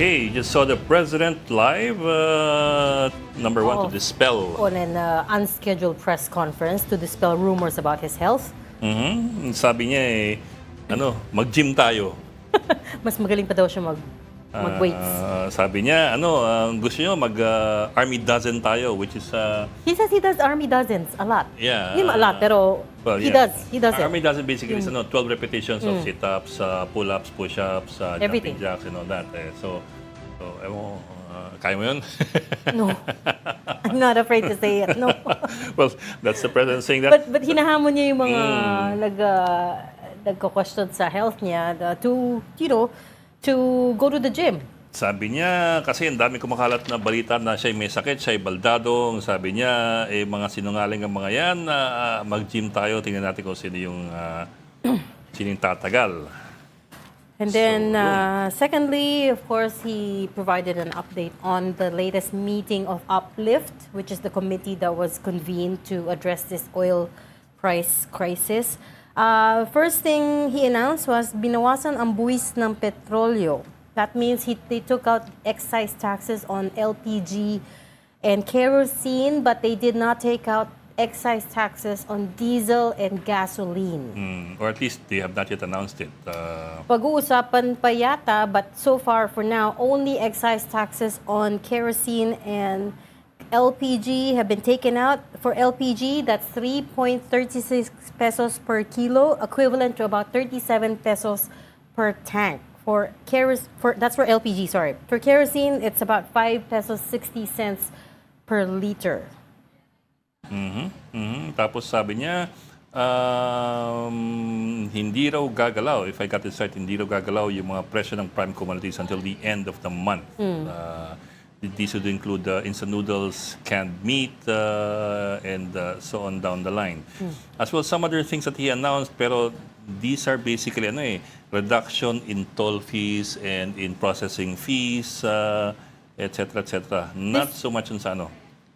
Okay, you just saw the president live. Number one, to dispel. On an unscheduled press conference to dispel rumors about his health. Sabi niya mag-gym tayo. Mas magaling pa daw siya mag-weights. Sabi niya, gusto niyo mag-army dozen tayo, which is... He says he does army dozens a lot. Yeah. Hindi a lot, pero he does it. Army dozen basically is 12 repetitions of sit-ups, pull-ups, push-ups, jumping jacks, and all that. So ewan ko, kaya mo yun? No. I'm not afraid to say it. No. Well, that's the president saying that. But hinahamon niya yung mga nagko-question sa health niya to go to the gym. Sabi niya, kasi ang dami kumakalat na balita na siya may sakit, siya baldadong. Sabi niya, mga sinungaling ang mga yan, mag-gym tayo, tingnan natin kung sino yung tatagal. And then, secondly, of course, he provided an update on the latest meeting of Uplift, which is the committee that was convened to address this oil price crisis. First thing he announced was binawasan ang buwis ng petrolyo. That means they took out excise taxes on LPG and kerosene, but they did not take out excise taxes on diesel and gasoline. Or at least they have not yet announced it. Pag-uusapan pa yata, but so far, for now, only excise taxes on kerosene and LPG have been taken out. For LPG, that's 3.36 pesos per kilo, equivalent to about 37 pesos per tank. That's for LPG, sorry. For kerosene, it's about 5 pesos 60 cents per liter. Tapos sabi niya, hindi raw gagalaw, if I got this right, hindi raw gagalaw yung mga presyo ng prime commodities until the end of the month. These would include instant noodles, canned meat, and so on down the line. As well, some other things that he announced, pero these are basically reduction in toll fees and in processing fees, etc., etc. Not so much on sa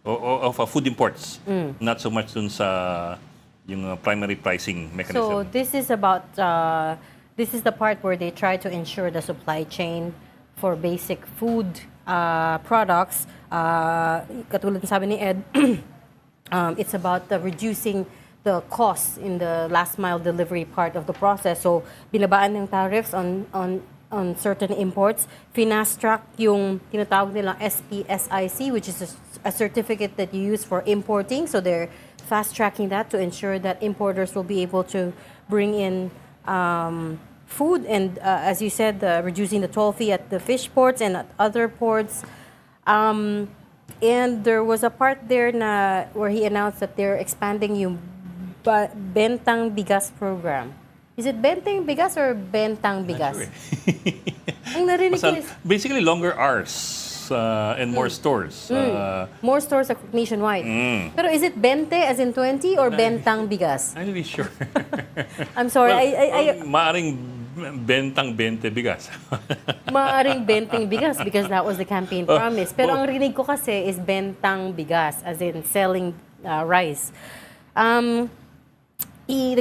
of food imports, not so much dun sa yung primary pricing mechanism. So this is about this is the part where they try to ensure the supply chain for basic food products. Katulad ng sabi ni Ed, it's about reducing the costs in the last mile delivery part of the process. So binabaan ng tariffs on certain imports. Fast-track yung tinatawag nilang SPSIC, which is a certificate that you use for importing. So they're fast-tracking that to ensure that importers will be able to bring in food and, as you said, reducing the toll fee at the fish ports and at other ports. And there was a part there where he announced that they're expanding yung Bentang Bigas program. Is it Bentang Bigas or Bentang Bigas? Sure. Ang narinig ko is basically longer hours and more stores. more stores nationwide. Pero is it Bente as in 20 or Bentang Bigas? I'm not really sure. I'm sorry. Maaring Bentang 20 bigas. Maaring Bentang Bigas because that was the campaign promise. Pero ang rinig ko kasi is Bentang Bigas as in selling rice. He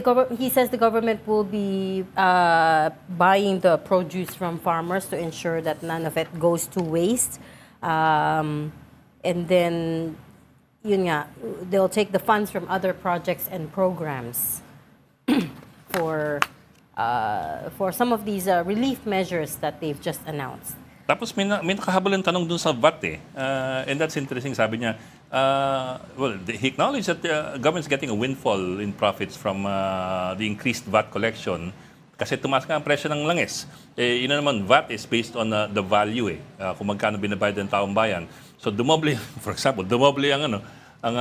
says the government will be buying the produce from farmers to ensure that none of it goes to waste. And then, yun nga, they'll take the funds from other projects and programs for some of these relief measures that they've just announced. Tapos may nakahabol ng tanong dun sa VAT and that's interesting, sabi niya. He acknowledged that the government's getting a windfall in profits from the increased VAT collection kasi tumaas nga ang presyo ng langis. Yun na naman, VAT is based on the value kung magkano binabayad ng taong bayan. So dumoble, for example, ang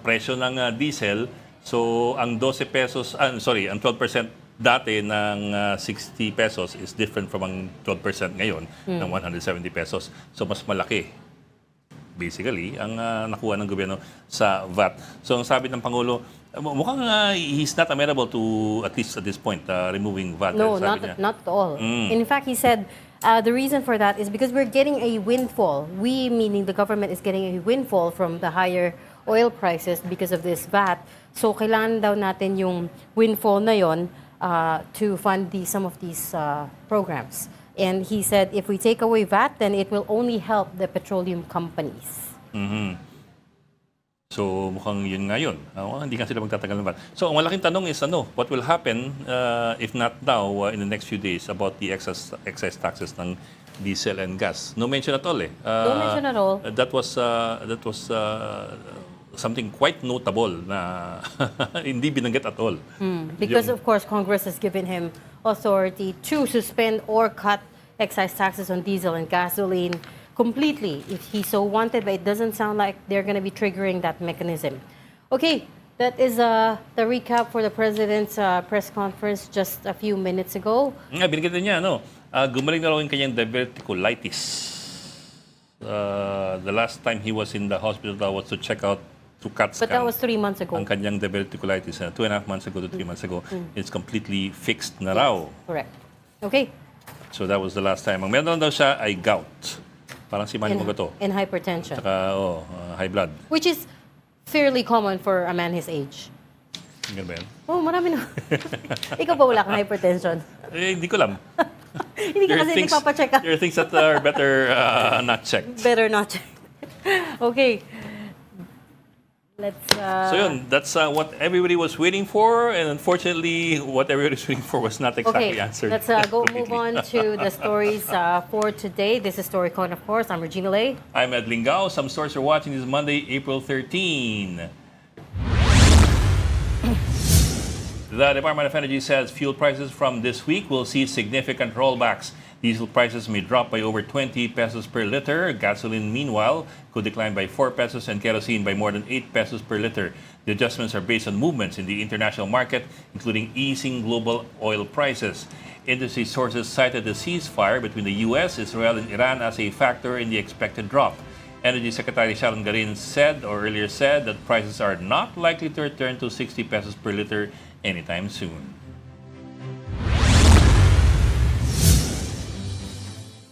presyo ng diesel. So ang 12 pesos, ang 12% dati ng 60 pesos is different from ang 12% ngayon ng 170 pesos. So mas malaki basically ang nakuha ng gobyerno sa VAT. So ang sabi ng Pangulo, mukhang he's not amenable to, at least at this point, removing VAT. No, not at all. In fact, he said the reason for that is because we're getting a windfall. We, meaning the government, is getting a windfall from the higher oil prices because of this VAT. So kailangan daw natin yung windfall na yon to fund some of these programs. And he said if we take away VAT, then it will only help the petroleum companies. So mukhang yun nga yun. Hindi nga sila magtatagal ng VAT. So ang malaking tanong is what will happen if not now in the next few days about the excise taxes ng diesel and gas? No mention at all eh. No mention at all. That was something quite notable na hindi binanggit at all. Because of course Congress has given him authority to suspend or cut excise taxes on diesel and gasoline completely if he so wanted, but it doesn't sound like they're going to be triggering that mechanism. Okay, that is the recap for the President's press conference just a few minutes ago. Binigyan niya, gumaling na raw yung kanyang diverticulitis. The last time he was in the hospital was to check out to CAT scan. But that was 3 months ago. Ang kanyang diverticulitis, 2.5 months ago to 3 months ago, it's completely fixed na raw. Correct. Okay. So that was the last time. Ang meron daw siya ay gout. Parang si Manny Mogato. And hypertension. Saka, high blood. Which is fairly common for a man his age. Ganun ba yan? Oh, marami na. Ikaw ba wala kang hypertension? Hindi ko alam. Hindi ka kasi nagpapacheck up. There are things that are better not checked. Better not check. Okay. Let's... So yun, that's what everybody was waiting for, and unfortunately, what everybody was waiting for was not exactly answered. Let's go move on to the stories for today. This is StoryCon, of course. I'm Regina Lay. I'm Ed Lingao. Some stores are watching this Monday, April 13. The Department of Energy says fuel prices from this week will see significant rollbacks. Diesel prices may drop by over 20 pesos per liter. Gasoline, meanwhile, could decline by 4 pesos and kerosene by more than 8 pesos per liter. The adjustments are based on movements in the international market, including easing global oil prices. Industry sources cited the ceasefire between the U.S., Israel, and Iran as a factor in the expected drop. Energy Secretary Sharon Garin earlier said that prices are not likely to return to 60 pesos per liter anytime soon.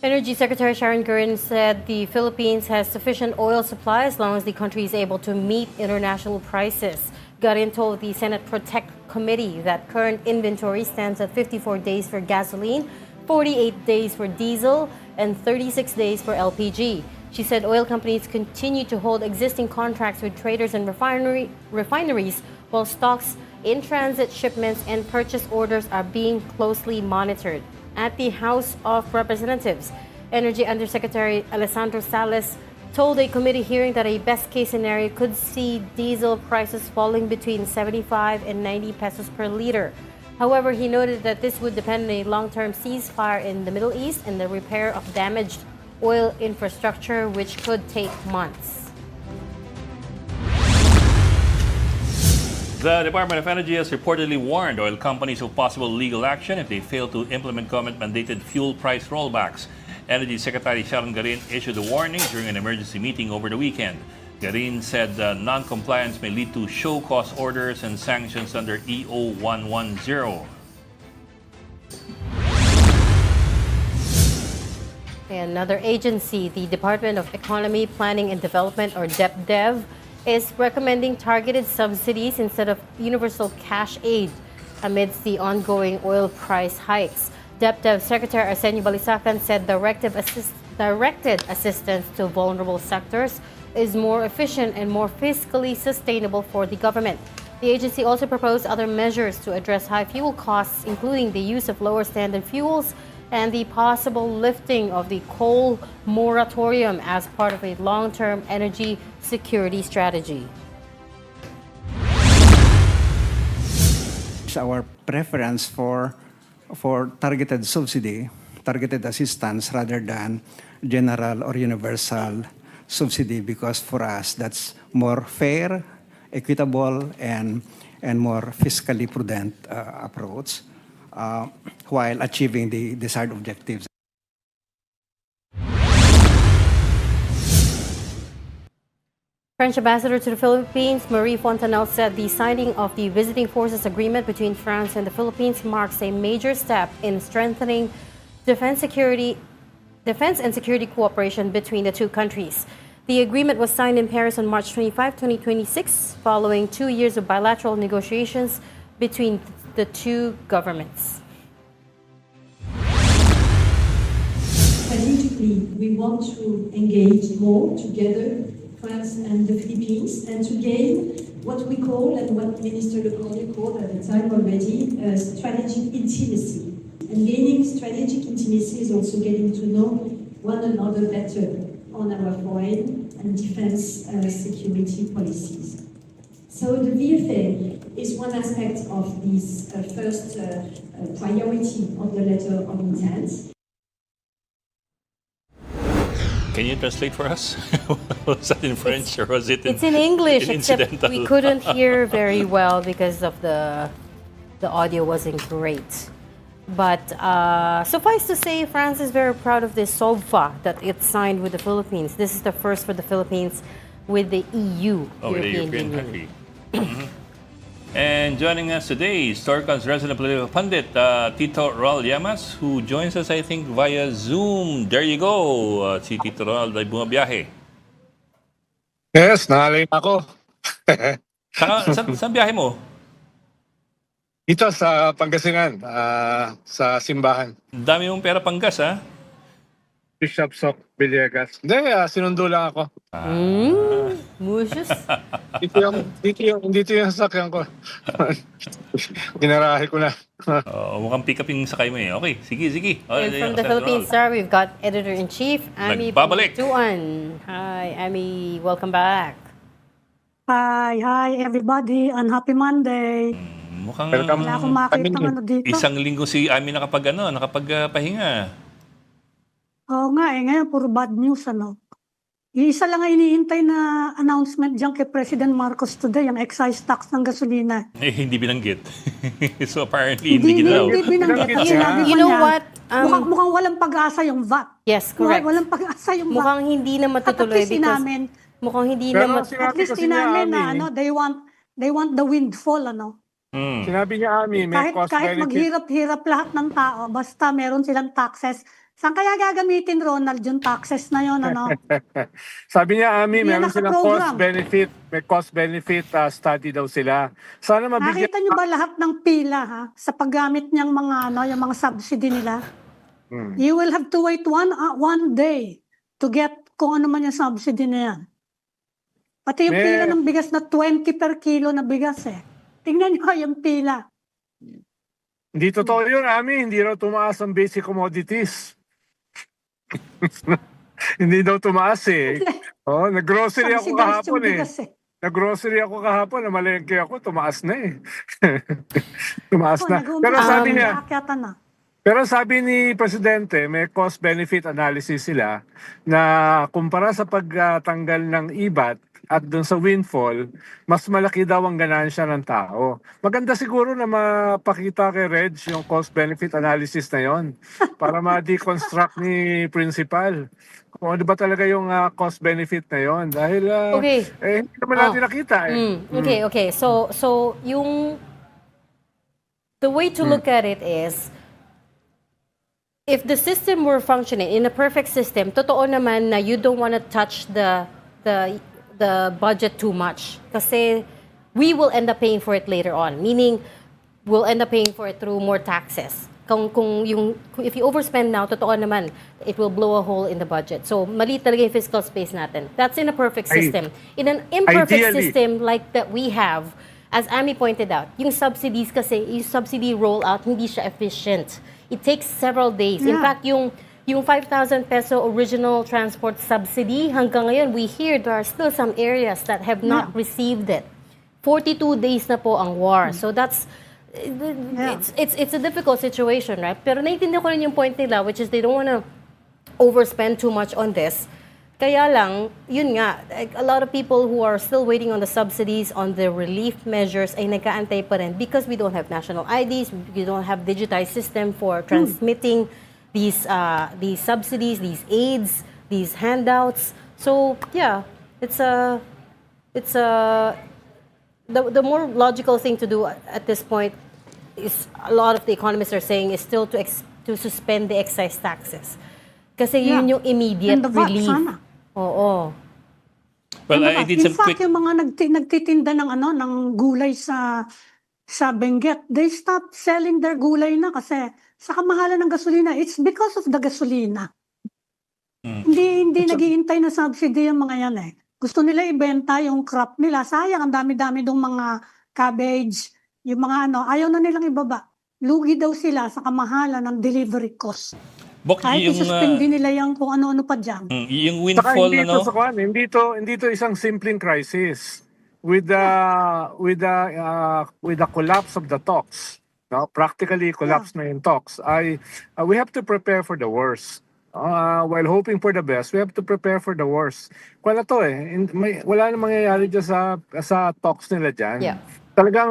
Energy Secretary Sharon Garin said the Philippines has sufficient oil supply as long as the country is able to meet international prices. Garin told the Senate Protect Committee that current inventory stands at 54 days for gasoline, 48 days for diesel, and 36 days for LPG. She said oil companies continue to hold existing contracts with traders and refineries while stocks, in-transit shipments, and purchase orders are being closely monitored. At the House of Representatives, Energy Undersecretary Alessandro Sales told a committee hearing that a best-case scenario could see diesel prices falling between 75 and 90 pesos per liter. However, he noted that this would depend on a long-term ceasefire in the Middle East and the repair of damaged oil infrastructure, which could take months. The Department of Energy has reportedly warned oil companies of possible legal action if they fail to implement government-mandated fuel price rollbacks. Energy Secretary Sharon Garin issued a warning during an emergency meeting over the weekend. Garin said non-compliance may lead to show-cause orders and sanctions under EO 110. Another agency, the Department of Economy, Planning and Development, or DepDev, is recommending targeted subsidies instead of universal cash aid amidst the ongoing oil price hikes. DepDev Secretary Arsenio Balisacan said directed assistance to vulnerable sectors is more efficient and more fiscally sustainable for the government. The agency also proposed other measures to address high fuel costs, including the use of lower standard fuels and the possible lifting of the coal moratorium as part of a long-term energy security strategy. It's our preference for targeted subsidy, targeted assistance rather than general or universal subsidy, because for us that's more fair, equitable, and more fiscally prudent approach while achieving the desired objectives. French ambassador to the Philippines, Marie Fontanelle, said the signing of the Visiting Forces Agreement between France and the Philippines marks a major step in strengthening defense and security cooperation between the two countries. The agreement was signed in Paris on March 25, 2026, following 2 years of bilateral negotiations between the two governments. strategically, we want to engage more together, France and the Philippines, and to gain what we call, and what Minister Lecornu called at the time already, strategic intimacy. And gaining strategic intimacy is also getting to know one another better on our foreign and defense security policies. So the VFA is one aspect of this first priority of the letter of intent. Can you translate for us? Was that in French or was it in It's in English, in except incidental? we couldn't hear very well because of the audio wasn't great. But suffice to say, France is very proud of this SOVFA that it signed with the Philippines. This is the first for the Philippines with the EU, Oh, with the European Union. country. Mhm. And joining us today is Torcon's resident political pundit, Tito Raul Llamas, who joins us, I think, via Zoom. There you go. Si Tito Raul ay bumabiyahe. Yes, naalala ako. Saan biyahe mo? Dito sa Pangasinan, sa simbahan. Dami mong pera panggas, ha? Bishop Sok Villegas. Hindi, sinundo lang ako. Mushus. Dito yung sasakyan ko. Ginarahe ko na. Mukhang pick up yung sakay mo eh. Okay, sige. And from the Philippines, sir, we've got Editor-in-Chief, Amy Nagbabalik. Pantuan. Hi, Amy. Welcome back. Hi everybody, and happy Monday. Mukhang Welcome. Wala akong makita ng ano dito. isang linggo si Amy nakapagpahinga. Oo nga ngayon puro bad news ano. Isa lang ang iniintay na announcement diyan kay President Marcos today, ang excise tax ng gasolina. Eh, hindi binanggit. So apparently, hindi ginawa. Hindi binanggit. Binanggit Sinabi siya. pa You know niya, what? mukhang walang pag-asa yung VAT. Yes, correct. Walang pag-asa yung VAT. Mukhang hindi na At matutuloy least inamin, mukhang hindi Pero na sinabi at least kasi niya, inamin na Ami, ano, they want the windfall ano. Sinabi niya, Ami, may cost Kahit benefit. maghirap-hirap lahat ng tao, basta meron silang taxes. Saan kaya gagamitin, Ronald, yung taxes na yon ano? Sabi niya, Ami, Hindi meron silang nakaprogram. cost benefit. May cost benefit study daw sila. Sana mabigyan. Nakita niyo ba lahat ng pila ha sa paggamit niyang mga ano, yung mga subsidy nila? You will have to wait one day to get kung ano man yung subsidy na yan. Pati yung pila ng bigas na 20 per kilo na bigas eh. Tingnan niyo yung pila. Hindi totoo yun, Ami. Hindi raw tumaas ang basic commodities. Hindi daw tumaas eh. Nag-grocery ako Subsidized kahapon yung eh. bigas eh. Nag-grocery ako kahapon, namalengke ako, tumaas na eh. Tumaas na. nag-umpisa Pero sabi niya, aakyatan na. pero sabi ni Presidente, may cost-benefit analysis sila na kumpara sa pagtanggal ng IBAT at dun sa windfall, mas malaki daw ang ganansya ng tao. Maganda siguro na mapakita kay Reg yung cost-benefit analysis na yon para ma-deconstruct ni Principal kung ano ba talaga yung cost-benefit na yon. Dahil Okay. hindi naman natin nakita eh. Okay. So yung the way to look at it is, if the system were functioning in a perfect system, totoo naman na you don't want to touch the budget too much kasi we will end up paying for it later on. Meaning, we'll end up paying for it through more taxes. If you overspend now, totoo naman, it will blow a hole in the budget. So, mali talaga yung fiscal space natin. That's in a perfect system. In an imperfect Ideally. system like that we have, as Amy pointed out, yung subsidies kasi, yung subsidy rollout, hindi siya efficient. It takes several days. In Yeah. fact, yung 5,000 peso original transport subsidy, hanggang ngayon, we hear there are still some areas that have not received it. 42 days na po ang war. So that's, it's a difficult situation, right? Pero naiintindihan ko rin yung point nila, which is they don't want to overspend too much on this. Kaya lang, yun nga, a lot of people who are still waiting on the subsidies, on the relief measures, ay nagkaantay pa rin because we don't have national IDs, we don't have digitized system for transmitting these subsidies, these aids, these handouts. So yeah, the more logical thing to do at this point is, a lot of the economists are saying, is still to suspend the excise taxes. Kasi yun Yeah. yung immediate And the VAT, relief. sana. Oo. Well, Ano I ba? did In some fact, quick... yung mga nagtitinda ng gulay sa Benguet, they stopped selling their gulay na kasi sa kamahalan ng gasolina. It's because of the gasolina. Hindi naghihintay na subsidy yung mga yan eh. Gusto nila ibenta yung crop nila. Sayang, ang dami-dami dong mga cabbage, yung mga ano, ayaw na nilang ibaba. Lugi daw sila sa kamahalan ng delivery cost. Bok, Kahit yung, isuspindi nila yung kung ano-ano pa dyan. yung Saka windfall, hindi ano? ito sa kwan, hindi ito isang simpleng crisis with the collapse of the talks. No, practically collapse na yung talks. We have to prepare for the worst. While hoping for the best, we have to prepare for the worst. Kung na to wala na mangyayari dyan sa talks nila dyan. Yeah. Talagang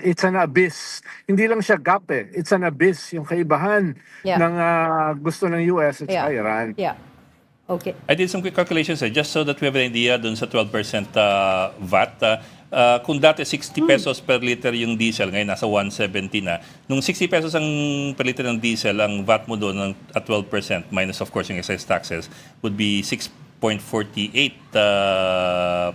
it's an abyss. Hindi lang siya gap It's an abyss. Yung kaibahan Yeah. ng gusto ng US at Yeah. Iran. Yeah. Okay. I did some quick calculations just so that we have an idea dun sa 12% VAT. Kung dati 60 pesos per liter yung diesel, ngayon nasa 170 na. Nung 60 pesos ang per liter ng diesel, ang VAT mo doon at 12%, minus of course yung excise taxes, would be 6.48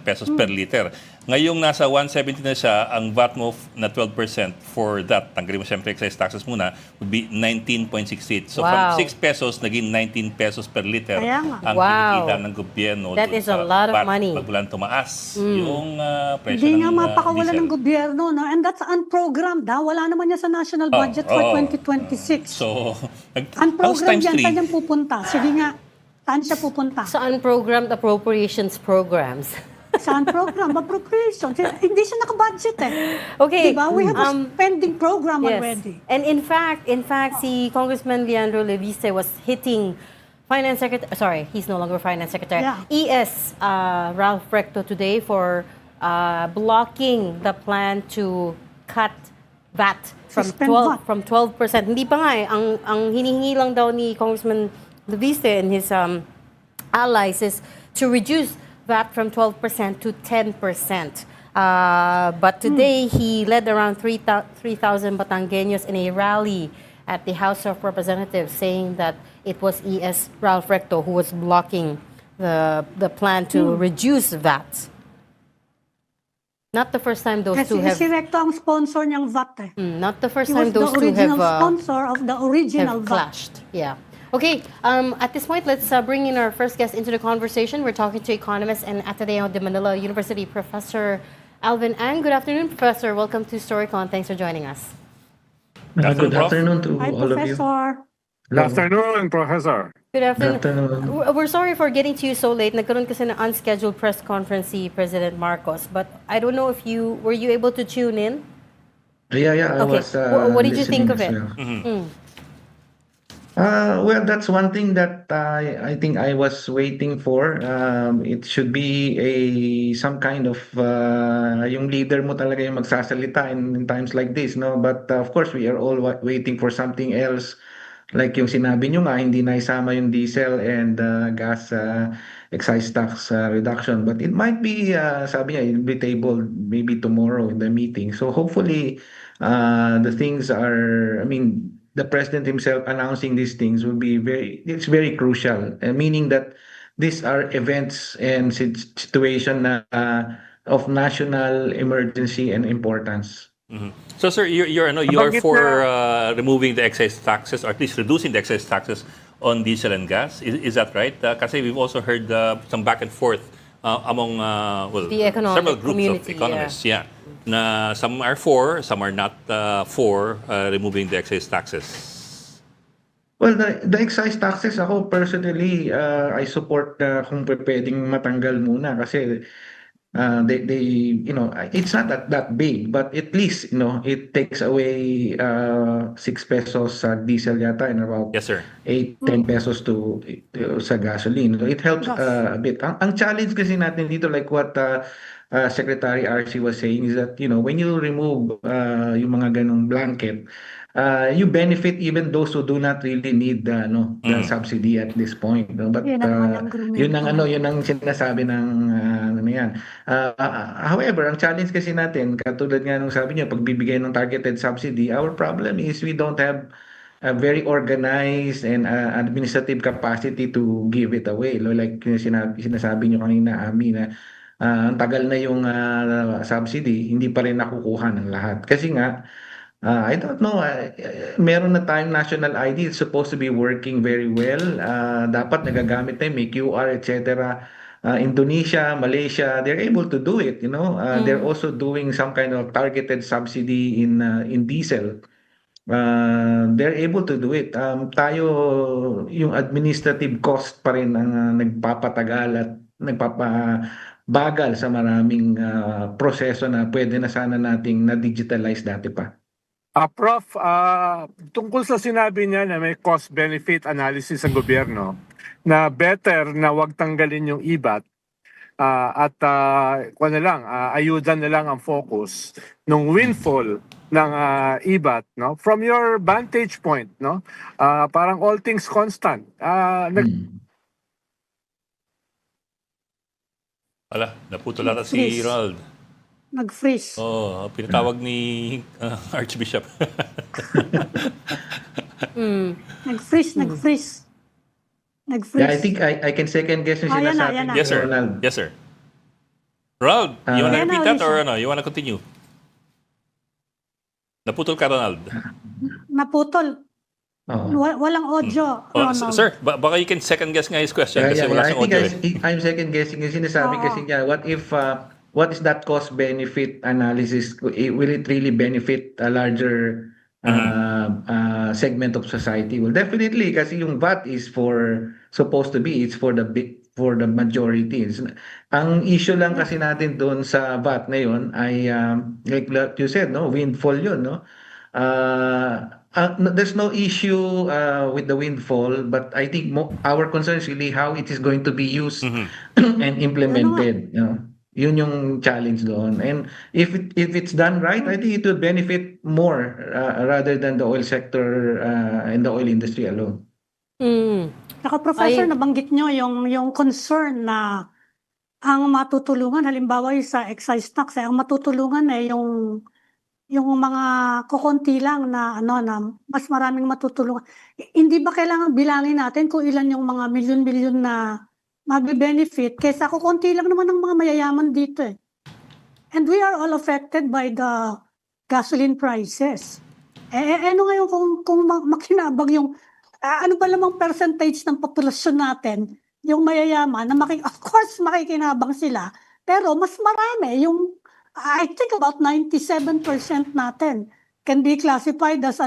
pesos per liter. Ngayong nasa 170 na siya, ang VAT mo na 12% for that, tanggalin mo siyempre excise taxes muna, would be 19.68. So Wow. from 6 pesos, naging 19 pesos per liter Kaya nga. ang Wow. kinikita ng gobyerno. That dun is a sa lot of VAT money. Pag walang tumaas yung presyo Hindi ng nga mapakawalan diesel. ng gobyerno, no? And that's unprogrammed, ha? Wala naman yan sa national budget for 2026. So, how's Unprogrammed times yan, 3? saan yan pupunta? Sige nga, saan siya pupunta? Sa unprogrammed appropriations programs. Saan program? Appropriation. Hindi siya nakabudget eh. Okay. Diba? We have a spending program Yes. already. And in fact, si Congressman Leandro Leviste was hitting Finance Secretary, sorry, he's no longer Finance Secretary, Yeah. ES Ralph Recto today for blocking the plan to cut VAT from Suspend 12 VAT. from 12%. Hindi pa nga eh, ang hinihingi lang daw ni Congressman Leviste and his allies is to reduce VAT from 12% to 10%. But today, he led around 3,000 Batangueños in a rally at the House of Representatives, saying that it was ES Ralph Recto who was blocking the plan to reduce VAT. Not the first time those two Kasi have. si Recto ang sponsor niyang VAT eh. Not the first He time was the those two original have. sponsor of the original Have VAT. clashed. Yeah. Okay, at this point, let's bring in our first guest into the conversation. We're talking to economist and Ateneo de Manila University Professor Alvin Ang. Good afternoon, Professor. Welcome to Storycon. Thanks for joining us. Good Prof. afternoon to Hi, all of you. Professor. Good afternoon, Professor. Good afternoon. Good afternoon. We're sorry for getting to you so late. Nagkaroon kasi ng unscheduled press conference si President Marcos. But I don't know if were you able to tune in? Yeah, I Okay. was. What did you think of listening it? as well. Well, that's one thing that I think I was waiting for. It should be some kind of yung leader mo talaga yung magsasalita in times like this, no? But of course, we are all waiting for something else. Like yung sinabi nyo nga, hindi na isama yung diesel and gas excise tax reduction. But it might be, sabi niya, it'll be tabled maybe tomorrow in the meeting. So hopefully, the things are, I mean, the president himself announcing these things will be it's very crucial, meaning that these are events and situation of national emergency and importance. So, sir, you're Nabanggit for na- removing the excise taxes, or at least reducing the excise taxes on diesel and gas. Is that right? Kasi we've also heard some back and forth among The economic several groups community, of economists. Yeah. Na some are for, some are not for removing the excise taxes. Well, the excise taxes, ako personally, I support kung pwedeng matanggal muna kasi they it's not that big, but at least it takes away 6 pesos sa diesel yata and about Yes, sir. 8-10 pesos to sa gasoline. It helps a bit. Ang challenge kasi natin dito, like what Secretary RC was saying, is that when you remove yung mga ganong blanket, you benefit even those who do not really need the subsidy at this point. No? But Yun ang argumento. yun ang sinasabi ng yan. However, ang challenge kasi natin, katulad nga nung sabi niyo, pagbibigay ng targeted subsidy, our problem is we don't have a very organized and administrative capacity to give it away. Like sinasabi niyo kanina, Ami, na ang tagal na yung subsidy, hindi pa rin nakukuha ng lahat. Kasi nga, I don't know, meron na tayong national ID, it's supposed to be working very well. Dapat nagagamit na yun, may QR, etc. Indonesia, Malaysia, they're able to do it, you know. They're also doing some kind of targeted subsidy in diesel. They're able to do it. Tayo, yung administrative cost pa rin ang nagpapatagal at nagpapabagal sa maraming proseso na pwede na sana nating na-digitalize dati pa. Prof, tungkol sa sinabi niya na may cost-benefit analysis ang gobyerno, na better na wag tanggalin yung IBAT at kuwan na lang, ayudan na lang ang focus ng windfall ng IBAT, no? From your vantage point, no? Parang all things constant. Wala, naputol ata si Please. Ronald. Nag-freeze. Oh, pinatawag ni Archbishop. Nag-freeze. Nag-freeze. Yeah, I think I can second guess yung Ayan na, sinasabi ayan na. ni Yes, sir. Ronald. Yes, sir. Ronald, you wanna Ayan na, repeat that ulit or siya. ano? You wanna continue? Naputol ka, Ronald. Naputol. Oo. Walang audio, Oh, Ronald. sir, baka you can second guess nga his question Yeah, kasi yeah, wala yeah. I siyang think audio eh. I'm second guessing yung sinasabi Oo. kasi niya, what is that cost benefit analysis? Will it really benefit a larger segment of society? Well, definitely kasi yung VAT is supposed to be, it's for the majority. Ang issue lang kasi natin doon sa VAT na yun ay like you said, no, windfall yun, no? There's no issue with the windfall, but I think our concern is really how it is going to be used and implemented. You know? Yun yung challenge doon. And if it's done right, I think it will benefit more rather than the oil sector and the oil industry alone. Saka Professor, Ay- nabanggit nyo yung concern na ang matutulungan, halimbawa yung sa excise tax, ang matutulungan yung mga kukunti lang na mas maraming matutulungan. Hindi ba kailangan bilangin natin kung ilan yung mga milyon-milyon na magbe-benefit kaysa kukunti lang naman ng mga mayayaman dito eh. And we are all affected by the gasoline prices. Ano ngayon kung makinabang yung ano ba namang percentage ng populasyon natin yung mayayaman na of course makikinabang sila, pero mas marami yung I think about 97% natin can be classified as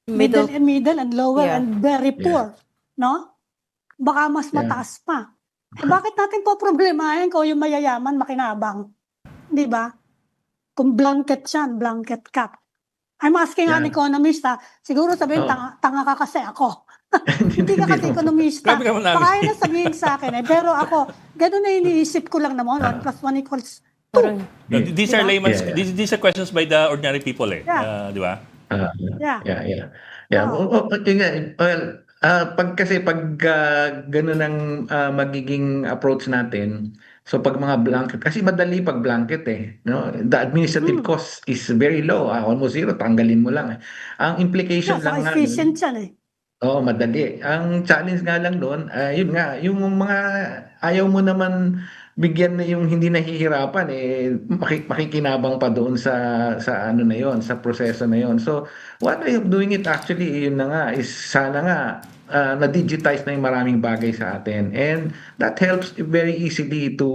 middle and lower Yeah. and very poor, no? Baka mas Yeah. mataas pa. Bakit natin po problemahin kung yung mayayaman makinabang? Di ba? Kung blanket cap. I'm asking an Yeah. economist siguro sabihin, Oo. tanga ka kasi ako. Hindi ka kasi ekonomista. Grabe ka man namin. Baka yun ang sabihin sa akin Pero ako, ganun na iniisip ko lang naman. 1 + 1 = 2. Parang, These are layman's, Yeah, yeah. these are questions by the ordinary people eh. Yeah. Di ba? Yeah. Yeah. Oo. Yun nga, well, pag ganun ang magiging approach natin, so pag mga blanket, kasi madali pag blanket eh, no? The administrative cost is very low, almost zero, tanggalin mo lang. Ang implication Yeah, lang so nga efficient yan eh. Oo, madali. Ang challenge nga lang doon, yun nga, yung mga ayaw mo naman bigyan na yung hindi nahihirapan makikinabang pa doon sa ano na yon, sa proseso na yon. So, one way of doing it actually, yun na nga, is sana nga na-digitize na yung maraming bagay sa atin. And that helps very easily to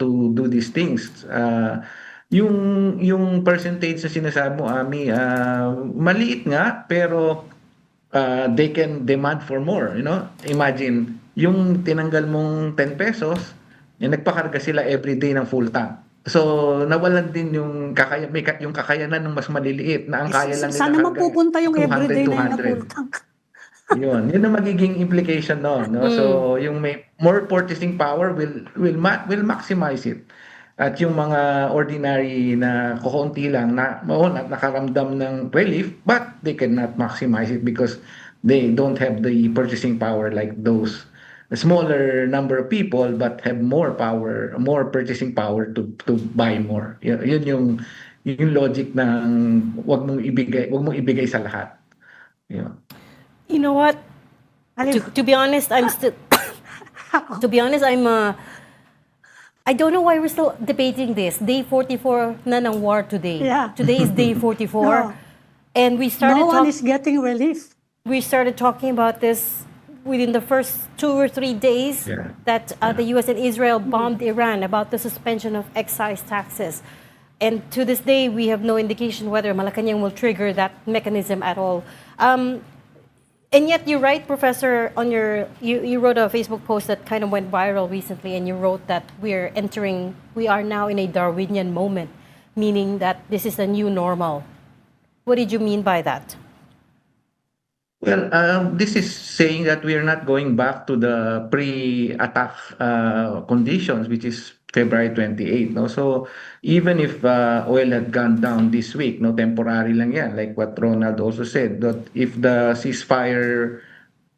do these things. Yung percentage na sinasabi mo, Ami, maliit nga, pero they can demand for more, you know? Imagine, yung tinanggal mong 10 pesos, nagpakarga sila everyday ng full tank. So, nawalan din yung kakayanan ng mas maliliit na ang kaya lang nila Sana hanggang mapupunta yung 200, everyday na yung 200. full tank. Yun ang magiging implication no. So, yung may more purchasing power will maximize it. At yung mga ordinary na kukunti lang na nakaramdam ng relief, but they cannot maximize it because they don't have the purchasing power like those smaller number of people but have more power, more purchasing power to buy more. Yun yung logic ng wag mong ibigay sa lahat. Yun. you know what? To be honest, I'm still... to be honest, I don't know why we're still debating this. Day 44 na ng war today. Yeah. Today is day 44. No. And we started No one talking. is getting relief. We started talking about this within the first 2 or 3 days Yeah. that the U.S. and Israel bombed Iran about the suspension of excise taxes. And to this day, we have no indication whether Malacanang will trigger that mechanism at all. And yet, you're right, Professor, on you wrote a Facebook post that kind of went viral recently, and you wrote that we are now in a Darwinian moment, meaning that this is a new normal. What did you mean by that? Well, this is saying that we are not going back to the pre-attack conditions, which is February 28. No, so even if oil had gone down this week, no, temporary lang yan, like what Ronald also said, that if the ceasefire,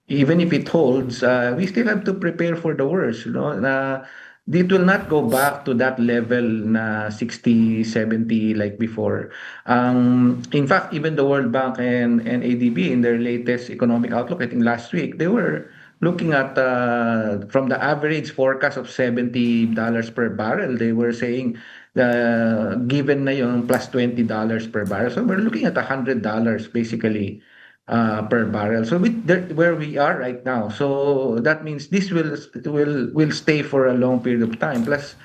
even if it holds, we still have to prepare for the worst. You know, it will not go back to that level na 60, 70 like before. In fact, even the World Bank and ADB in their latest economic outlook, I think last week, they were looking at from the average forecast of $70 per barrel, they were saying given na yung plus $20 per barrel. So we're looking at $100 basically per barrel. So where we are right now, so that means this will stay for a long period of time. Plus,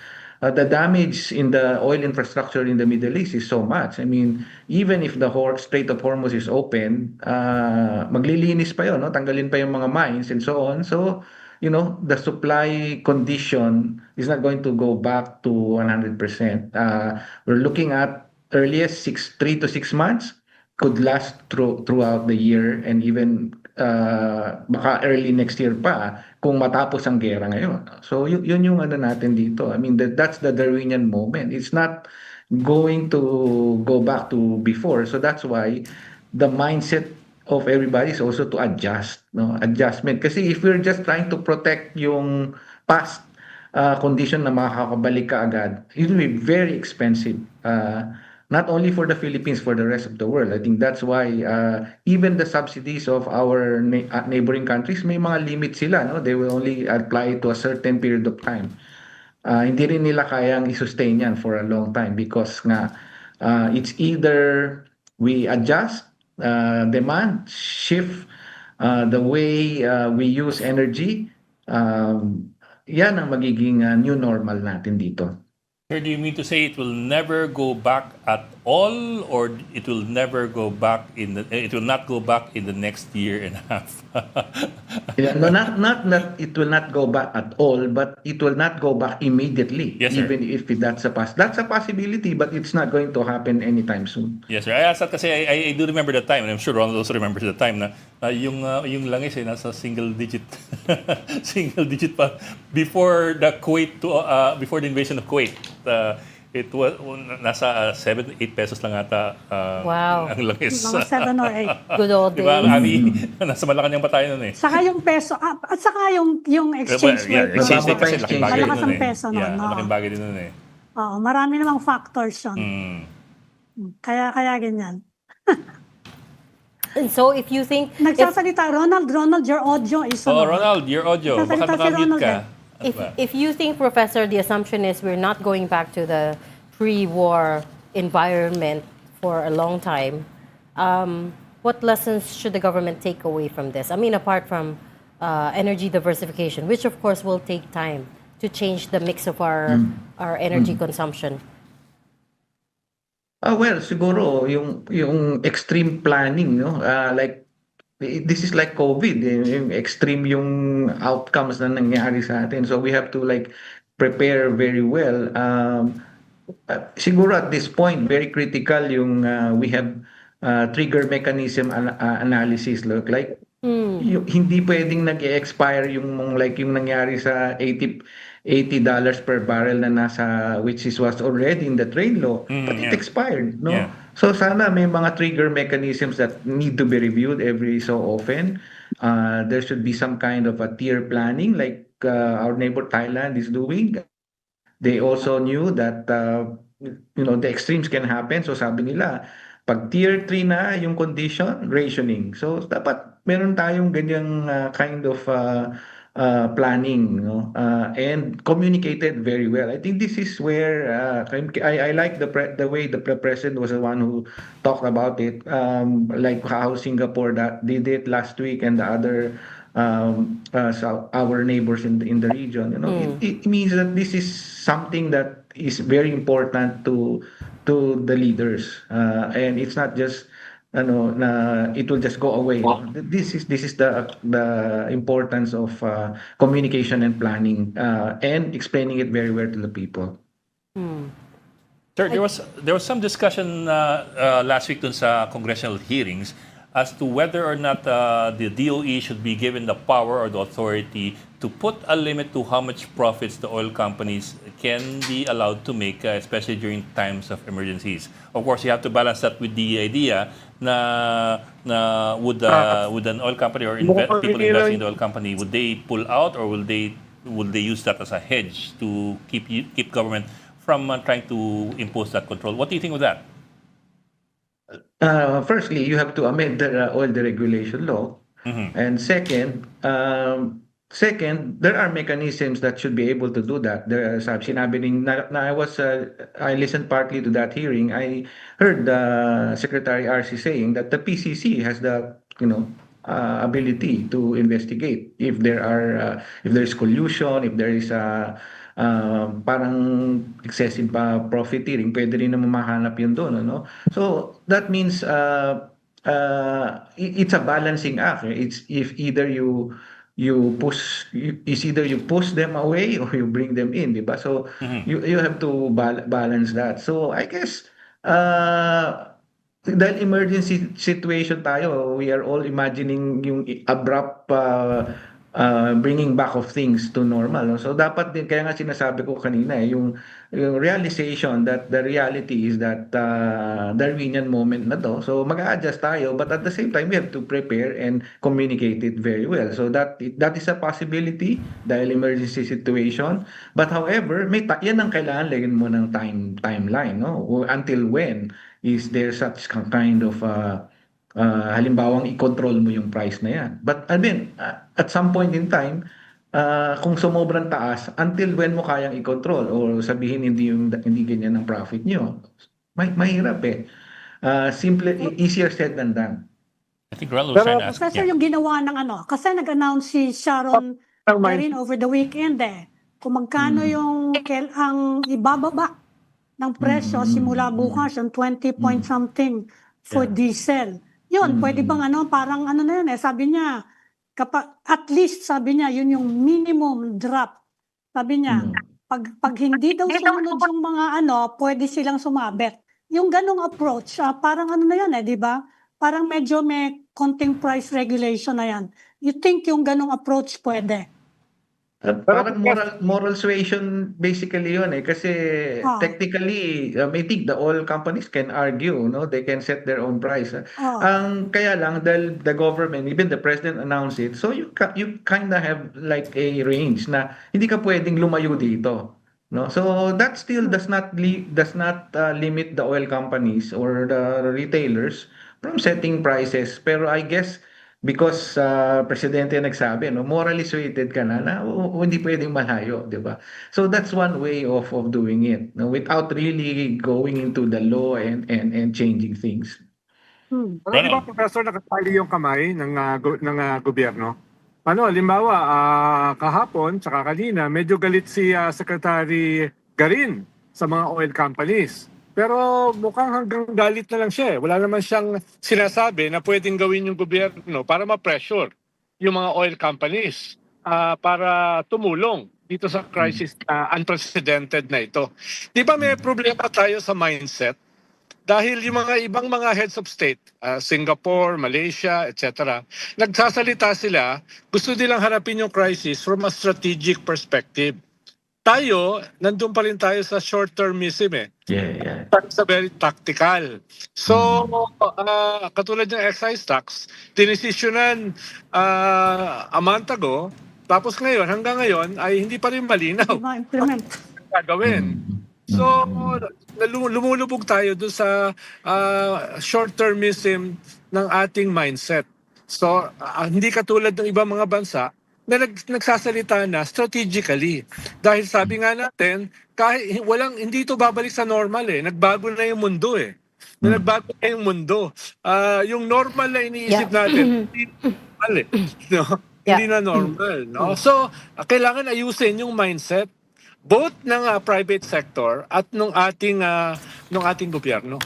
the damage in the oil infrastructure in the Middle East is so much. I mean, even if the Strait of Hormuz is open, maglilinis pa yun, no? Tanggalin pa yung mga mines and so on. So, you know, the supply condition is not going to go back to 100%. We're looking at earliest 3 to 6 months. Could last throughout the year and even baka early next year pa kung matapos ang gera ngayon. So yun yung ano natin dito. I mean that's the Darwinian moment. It's not going to go back to before. So that's why the mindset of everybody is also to adjust, no? Adjustment. Kasi if we're just trying to protect yung past condition na makakabalik ka agad, it will be very expensive. Not only for the Philippines, for the rest of the world. I think that's why even the subsidies of our neighboring countries, may mga limit sila. No? They will only apply to a certain period of time. Hindi rin nila kayang i-sustain yan for a long time because nga, it's either we adjust demand, shift the way we use energy. Yan ang magiging new normal natin dito. Sir, do you mean to say it will never go back at all, or it will never go back it will not go back in the next year and a half? Yeah, no, not that it will not go back at all, but it will not go back immediately. Yes, sir. Even if that's a possibility, but it's not going to happen anytime soon. Yes, sir. I asked that kasi I do remember the time, and I'm sure Ronald also remembers the time na yung langis nasa single digit single digit pa before before the invasion of Kuwait. It was nasa 7-8 pesos lang ata Wow. ang langis. Mga 7 or 8. Good old Diba, days. Ami? Nasa Malacanang pa tayo nun eh. Saka yung peso, at saka yung exchange Yeah, rate. exchange rate kasi Malakas laking bagay ang nun eh. peso nun, Yeah, no? laking bagay din nun eh. Oo, marami namang factors yun. Mm. Kaya ganyan. And so if you think Nagsasalita, Ronald, your audio is Oh, Ronald, your audio. Baka Nagsasalita si nakamute Ronald ka. if you think, Professor, the assumption is we're not going back to the pre-war environment for a long time, what lessons should the government take away from this? I mean, apart from energy diversification, which of course will take time to change the mix of our energy consumption. Well, siguro yung extreme planning, no? Like this is like COVID, yung extreme yung outcomes na nangyari sa atin. So we have to like prepare very well. Siguro at this point, very critical yung we have trigger mechanism analysis. Look like hindi pwedeng nag-expire yung like yung nangyari sa $80 per barrel na nasa which was already in the trade law, but it expired, no? Yeah. So sana may mga trigger mechanisms that need to be reviewed every so often. There should be some kind of a tier planning like our neighbor Thailand is doing. They also knew that the extremes can happen. So sabi nila, pag tier 3 na yung condition, rationing. So dapat meron tayong ganyang kind of planning, and communicated very well. I think this is where I like the way the president was the one who talked about it, like how Singapore that did it last week and the other our neighbors in the region. It means that this is something that is very important to the leaders, and it's not just it will just go away. This is the importance of communication and planning, and explaining it very well to the people. Sir, there was some discussion last week dun sa congressional hearings as to whether or not the DOE should be given the power or the authority to put a limit to how much profits the oil companies can be allowed to make, especially during times of emergencies. Of course, you have to balance that with the idea na would an oil company or people investing in the oil company, would they pull out, or will they use that as a hedge to keep government from trying to impose that control? What do you think of that? Firstly, you have to amend the oil deregulation law, and second, there are mechanisms that should be able to do that. Sinabi I listened partly to that hearing. I heard Secretary RC saying that the PCC has the ability to investigate if there's collusion, if there is parang excessive profiteering, pwede rin naman mahanap yun doon, ano? So that means it's a balancing act. It's if either you push them away or you bring them in, di ba? So you have to balance that. So I guess dahil emergency situation tayo, we are all imagining yung abrupt bringing back of things to normal, no? So dapat din, kaya nga sinasabi ko kanina, yung realization that the reality is that Darwinian moment na to. So mag-a-adjust tayo, but at the same time we have to prepare and communicate it very well. So that is a possibility dahil emergency situation. But however, yan ang kailangan lagyan mo ng timeline, no? Until when is there such kind of halimbawang i-control mo yung price na yan. But I mean, at some point in time, kung sumobrang taas, until when mo kayang i-control or sabihin hindi ganyan ang profit nyo, mahirap eh. Easier said than done. I think Ronald was trying to ask. Professor, yung ginawa ng kasi nag-announce si Sharon Garin over the weekend kung magkano yung ang ibababa ng presyo simula bukas yung 20 point something for diesel. Yun, pwede bang parang na yun sabi niya, at least sabi niya, yun yung minimum drop. Sabi niya, pag hindi daw sumunod yung mga pwede silang sumabit. Yung ganong approach, parang na yan di ba? Parang medyo may konting price regulation na yan. You think yung ganong approach pwede? Parang moral suasion basically yun kasi technically I think the oil companies can argue, no? They can set their own price. Ang kaya lang dahil the government, even the president announced it, so you kind of have like a range na hindi ka pwedeng lumayo dito, no? So that still does not limit the oil companies or the retailers from setting prices, pero I guess because presidente nagsabi, no, morally suited ka na hindi pwedeng malayo, di ba? So that's one way of doing it, no, without really going into the law and changing things. Di ba, Professor, nakatali yung kamay ng gobyerno? Halimbawa, kahapon, tsaka kanina, medyo galit si Secretary Garin sa mga oil companies. Pero mukhang hanggang galit na lang siya. Wala naman siyang sinasabi na pwedeng gawin yung gobyerno para ma-pressure yung mga oil companies para tumulong dito sa crisis unprecedented na ito. Di ba may problema tayo sa mindset? Dahil yung mga ibang mga heads of state, Singapore, Malaysia, etc., nagsasalita sila, gusto nilang harapin yung crisis from a strategic perspective. Tayo, nandun pa rin tayo sa short-termism Yeah. Sa very tactical. So, katulad ng excise tax, dinesisyonan a month ago, tapos hanggang ngayon, ay hindi pa rin malinaw. Di ma-implement. Gagawin. So, lumulubog tayo doon sa short-termism ng ating mindset. So, hindi katulad ng ibang mga bansa na nagsasalita na strategically. Dahil sabi nga natin, kahit hindi ito babalik sa normal eh. Nagbago na yung mundo eh. Nagbago na yung mundo. Yung normal na iniisip Yeah. natin, hindi normal eh. No? Yeah. Hindi na normal. No? So, kailangan ayusin yung mindset both ng private sector at nung ating gobyerno.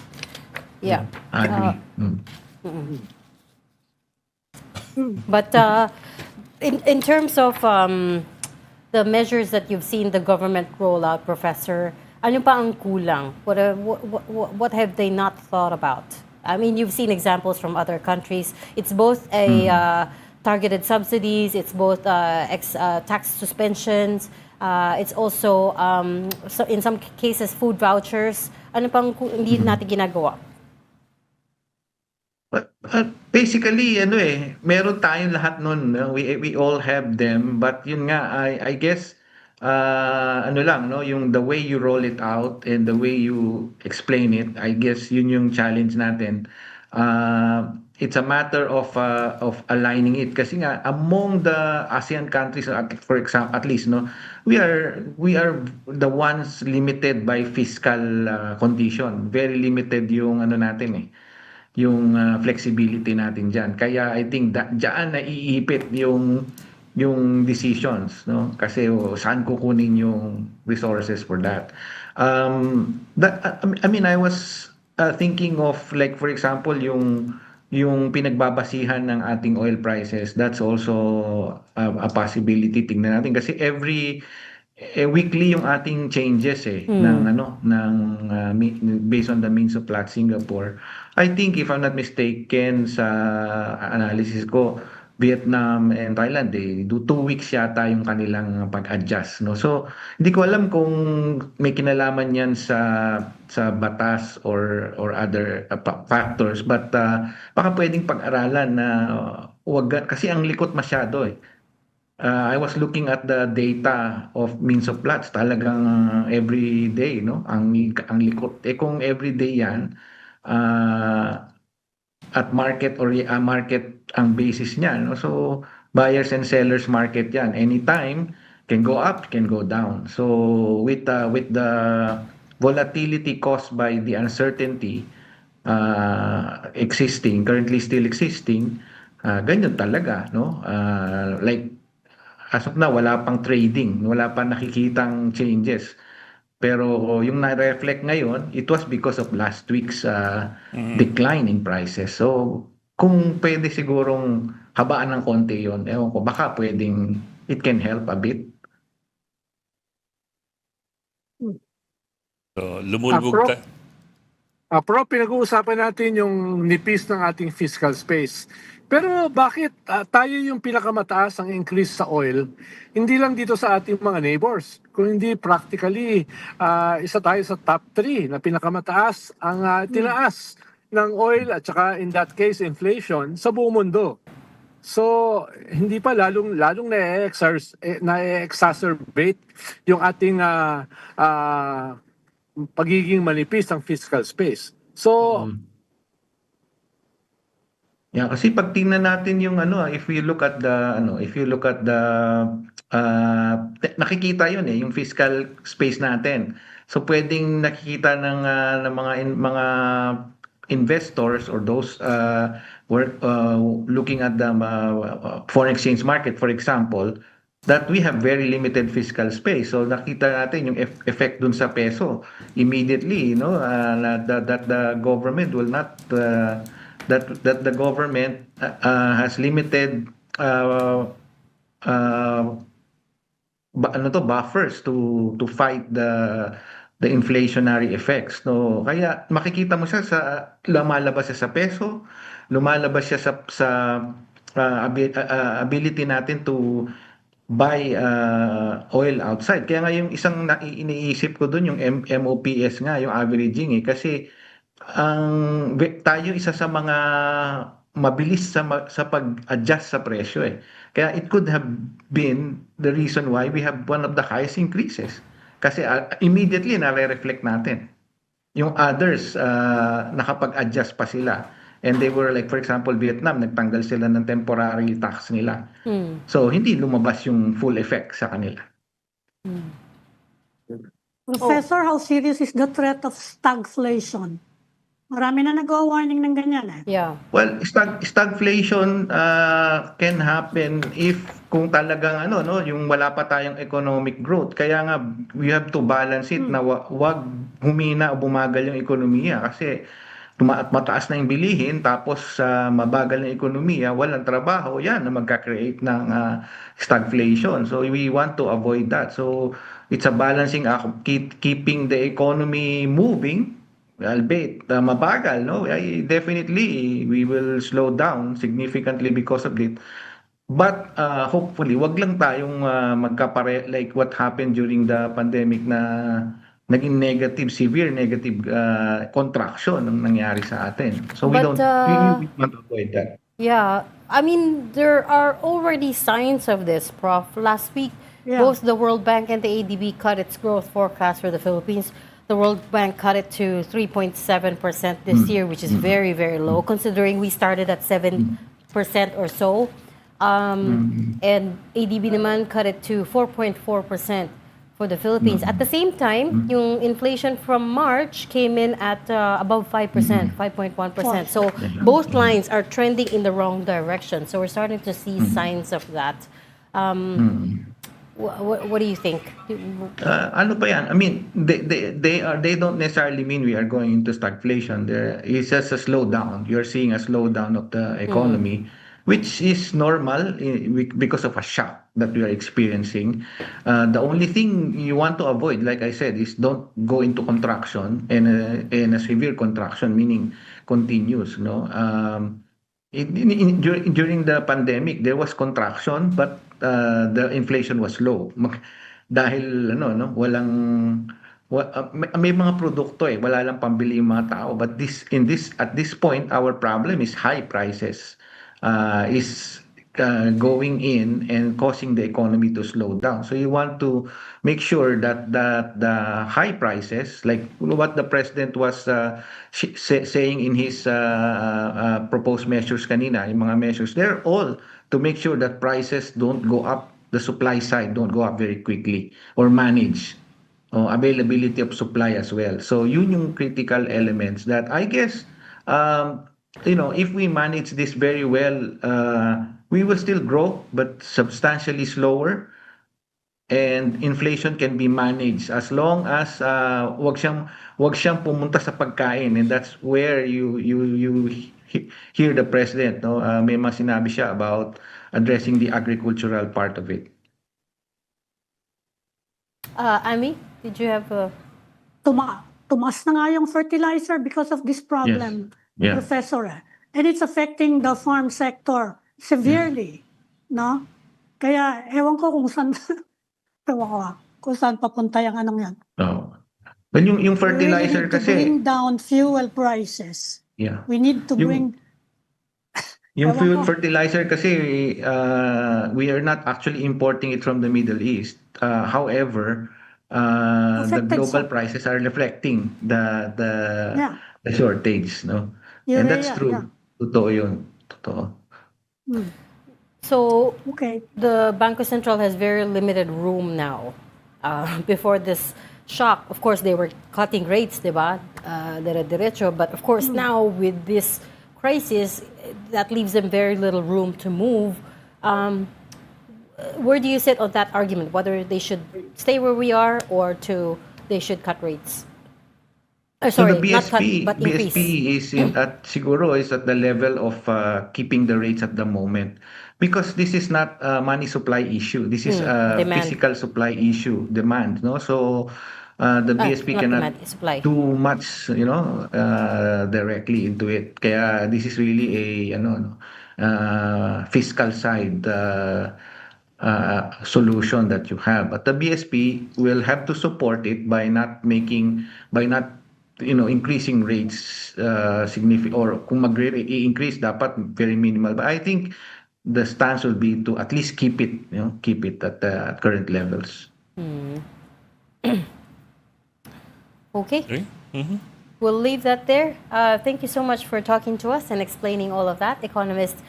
Yeah. Agree. But in terms of the measures that you've seen the government roll out, Professor, ano pa ang kulang? What have they not thought about? I mean, you've seen examples from other countries. It's both a targeted subsidies, it's both tax suspensions, it's also, so in some cases, food vouchers. Ano pang hindi natin ginagawa? Basically, meron tayong lahat nun. No? We all have them. But yun nga, I guess, yung the way you roll it out and the way you explain it, I guess yun yung challenge natin. It's a matter of aligning it. Kasi nga, among the ASEAN countries, for example, at least, no, we are the ones limited by fiscal condition. Very limited yung natin yung flexibility natin diyan. Kaya I think diyan naiipit yung decisions, no? Kasi saan kukunin yung resources for that. I mean, I was thinking of like for example yung pinagbabasihan ng ating oil prices. That's also a possibility. Tingnan natin kasi weekly yung ating changes based on the means of plot Singapore. I think if I'm not mistaken sa analysis ko, Vietnam and Thailand do 2 weeks yata yung kanilang pag-adjust, no. So hindi ko alam kung may kinalaman yan sa batas or other factors, but baka pwedeng pag-aralan na wag kasi ang likot masyado eh. I was looking at the data of means of plots. Talagang every day, no? Ang likot. Kung every day yan, at market or market ang basis niya, no? So, buyers and sellers market yan. Anytime, can go up, can go down. So, with the volatility caused by the uncertainty currently still existing, ganyan talaga, no? Like, as of now, wala pang trading, wala pa nakikitang changes. Pero yung na-reflect ngayon, it was because of last week's decline in prices. So, kung pwede sigurong habaan ng konti yon, ewan ko, baka pwedeng it can help a bit. So, lumulubog Prof. ka. Pero pinag-uusapan natin yung nipis ng ating fiscal space. Pero bakit tayo yung pinakamataas ang increase sa oil? Hindi lang dito sa ating mga neighbors, kung hindi practically isa tayo sa top 3 na pinakamataas ang tinaas ng oil at saka in that case inflation sa buong mundo. So hindi pa lalong na-exacerbate yung ating pagiging manipis ng fiscal space. So Yeah, kasi pag tingnan natin yung if you look at the nakikita yun yung fiscal space natin. So pwedeng nakikita ng mga investors or those looking at the foreign exchange market, for example, that we have very limited fiscal space. So nakita natin yung effect dun sa peso immediately, that the government will not that the government has limited buffers to fight the inflationary effects, no. Kaya makikita mo siya lumalabas siya sa peso, lumalabas siya sa ability natin to buy oil outside. Kaya nga yung isang iniisip ko dun yung MOPS nga, yung averaging kasi tayo isa sa mga mabilis sa pag-adjust sa presyo Kaya it could have been the reason why we have one of the highest increases. Kasi immediately nare-reflect natin. Yung others nakapag-adjust pa sila. And they were like, for example, Vietnam, nagtanggal sila ng temporary tax nila. So, hindi lumabas yung full effect sa kanila. Professor, how serious is the threat of stagflation? Marami na nag-warning ng ganyan eh. Yeah. Well, stagflation can happen if kung talagang yung wala pa tayong economic growth. Kaya nga we have to balance it na wag humina o bumagal yung ekonomiya kasi mataas na yung bilihin tapos mabagal ng ekonomiya, walang trabaho, yan na magka-create ng stagflation. So we want to avoid that. So it's a balancing act of keeping the economy moving. Albeit mabagal, no? Definitely we will slow down significantly because of it. But hopefully, wag lang tayong magkapare like what happened during the pandemic na naging severe negative contraction ang nangyari sa atin. So we But, we want to avoid that. Yeah, I mean, there are already signs of this, Prof. Last week, both the World Bank and the ADB cut its growth forecast for the Philippines. The World Bank cut it to 3.7% this year, which is very, very low, considering we started at 7% or so. And ADB naman cut it to 4.4% for the Philippines. At the same time, yung inflation from March came in at above 5%, 5.1%. So both lines are trending in the wrong direction. So we're starting to see signs of that. What do you think? Ano pa yan? I mean, they don't necessarily mean we are going into stagflation. There is just a slowdown. You're seeing a slowdown of the economy, which is normal because of a shock that we are experiencing. The only thing you want to avoid, like I said, is don't go into contraction and a severe contraction, meaning continuous. No, during the pandemic, there was contraction, but the inflation was low. Dahil may mga produkto wala lang pambili yung mga tao. But at this point, our problem is high prices is going in and causing the economy to slow down. So you want to make sure that the high prices, like what the president was saying in his proposed measures kanina, yung mga measures, they're all to make sure that prices don't go up, the supply side don't go up very quickly, or manage availability of supply as well. So yun yung critical elements that I guess if we manage this very well, we will still grow, but substantially slower. And inflation can be managed as long as wag siyang pumunta sa pagkain, and that's where you hear the president. No, may mga sinabi siya about addressing the agricultural part of it. Amy, did you have a... Tumaas na nga yung fertilizer because of this problem. Yeah. Professor. And it's affecting the farm sector severely, no? Kaya ewan ko kung saan papunta yung anong yan. Oh. Well, yung fertilizer We need to kasi bring down fuel prices. yeah. We need to bring Yung Ewan ko. fertilizer kasi we are not actually importing it from the Middle East. However, the Affected global sa- prices are reflecting the shortage, no? And that's Urea, true. yeah. Totoo yun. Totoo. So Okay. the Bangko Sentral has very limited room now. Before this shock, of course, they were cutting rates, diba? Dire-diretso. But of course, now with this crisis, that leaves them very little room to move. Where do you sit on that argument? Whether they should stay where we are or they should cut rates? So Sorry, the not cut, BSP, but increase. is siguro is at the level of keeping the rates at the moment, because this is not a money supply issue. This is a demand. physical supply issue, demand. No, so the BSP not cannot demand, supply. do much, directly into it. Kaya this is really a fiscal side solution that you have. But the BSP will have to support it by not increasing rates significant, or kung mag-increase dapat very minimal. But I think the stance will be to at least keep it at the current levels. Okay. Okay? Mhm. we'll leave that there. Thank you so much for talking to us and explaining all of that. Economist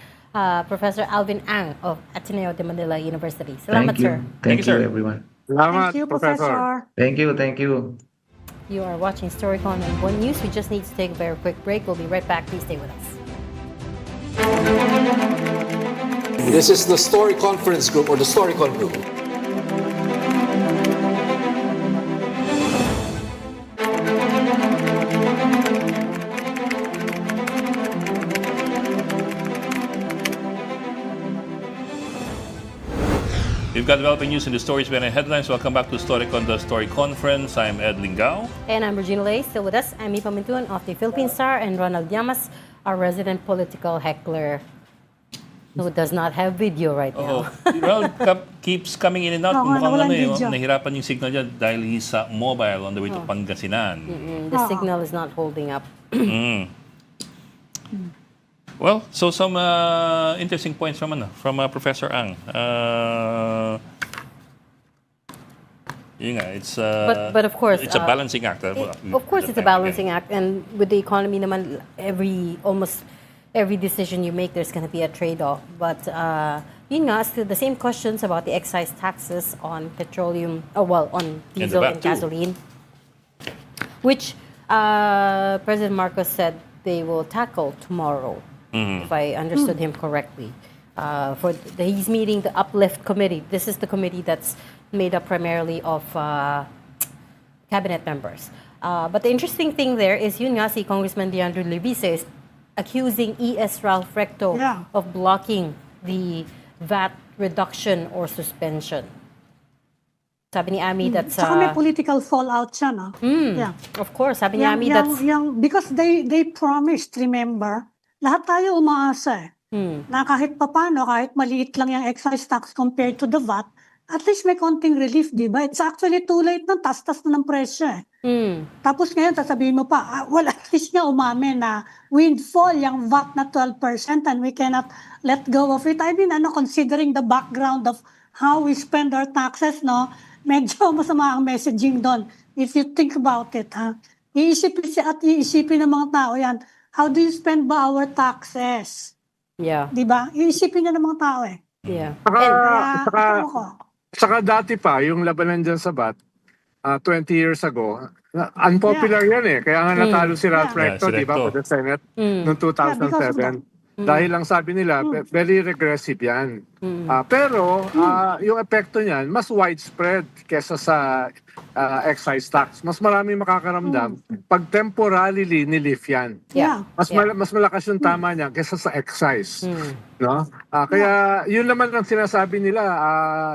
Professor Alvin Ang of Ateneo de Manila University. Salamat, Thank you. sir. Thank you, you, sir. everyone. Salamat, Thank you, Professor. Professor. Thank you. Thank you. You are watching Storycon on One News. We just need to take a very quick break. We'll be right back. Please stay with us. This is the Story Conference Group or the Storycon Group. We've got developing news in the stories behind the headlines. Welcome back to Storycon, the Story Conference. I'm Ed Lingao. And I'm Regina Lay. Still with us, Amy Pamintun of the Philippine Star and Ronald Llamas, our resident political heckler who does not have video right now. Well, keeps coming in and out. Oo nga, Mukhang walang ano, video. nahirapan yung signal niya dahil he's mobile on the way to Pangasinan. The signal is not holding up. Well, so some interesting points from Professor Ang. Yun nga, it's But of course, it's a balancing act. Of course, it's a balancing act, and with the economy, naman, almost every decision you make, there's going to be a trade-off. But yun nga, still the same questions about the excise taxes on petroleum, on diesel VAT and too. gasoline, which President Marcos said they will tackle tomorrow, if I understood him correctly. He's meeting the Uplift Committee. This is the committee that's made up primarily of cabinet members. But the interesting thing there is yun nga si Congressman Leandro Levice is accusing E.S. Ralph Recto Yeah. of blocking the VAT reduction or suspension. Sabi ni Ami, that's... Saka may political fallout siya, no? Yeah. of course, sabi ni Ami, that's... Because they promised, remember, lahat tayo umaasa na kahit papano, kahit maliit lang yung excise tax compared to the VAT, at least may konting relief, di ba? It's actually too late na, tas-tas na ng presyo eh. Tapos ngayon, sasabihin mo pa, well, at least nga umamin na windfall yung VAT na 12% and we cannot let go of it. I mean, considering the background of how we spend our taxes, no, medyo masama ang messaging doon. If you think about it, ha? Iisipin ng mga tao yan, how do you spend ba our taxes? Yeah, Di ba? Iisipin na ng mga tao eh. yeah. Saka dati pa, yung labanan dyan sa VAT, 20 years ago, unpopular yan eh. Kaya nga natalo si Ralph Yeah. Recto, Yeah, si di ba, Recto. for the Senate noong Yeah, because of 2007. Dahil lang sabi nila, very regressive yan. Pero yung epekto niyan, mas widespread kesa sa excise tax. Mas marami makakaramdam pag temporarily nilift yan. Yeah. Mas malakas yung tama niya kesa sa excise. No? Kaya yun naman ang sinasabi nila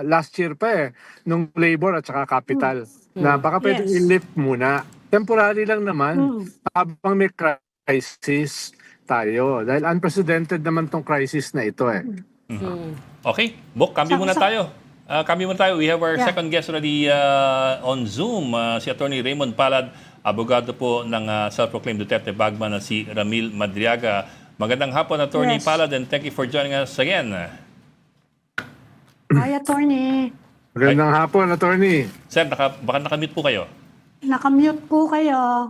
last year pa nung labor at saka capital na baka pwedeng Yes. i-lift muna. Temporary lang naman habang may crisis tayo. Dahil unprecedented naman tong crisis na ito Okay, Bok, cambio muna tayo. We have our Yeah. second guest already on Zoom, si Attorney Raymond Palad, abogado po ng self-proclaimed Duterte bagman na si Ramil Madriaga. Magandang hapon, Attorney Yes. Palad, and thank you for joining us again. Hi, attorney. Magandang hapon, attorney. Sir, baka nakamute po kayo. Nakamute po kayo.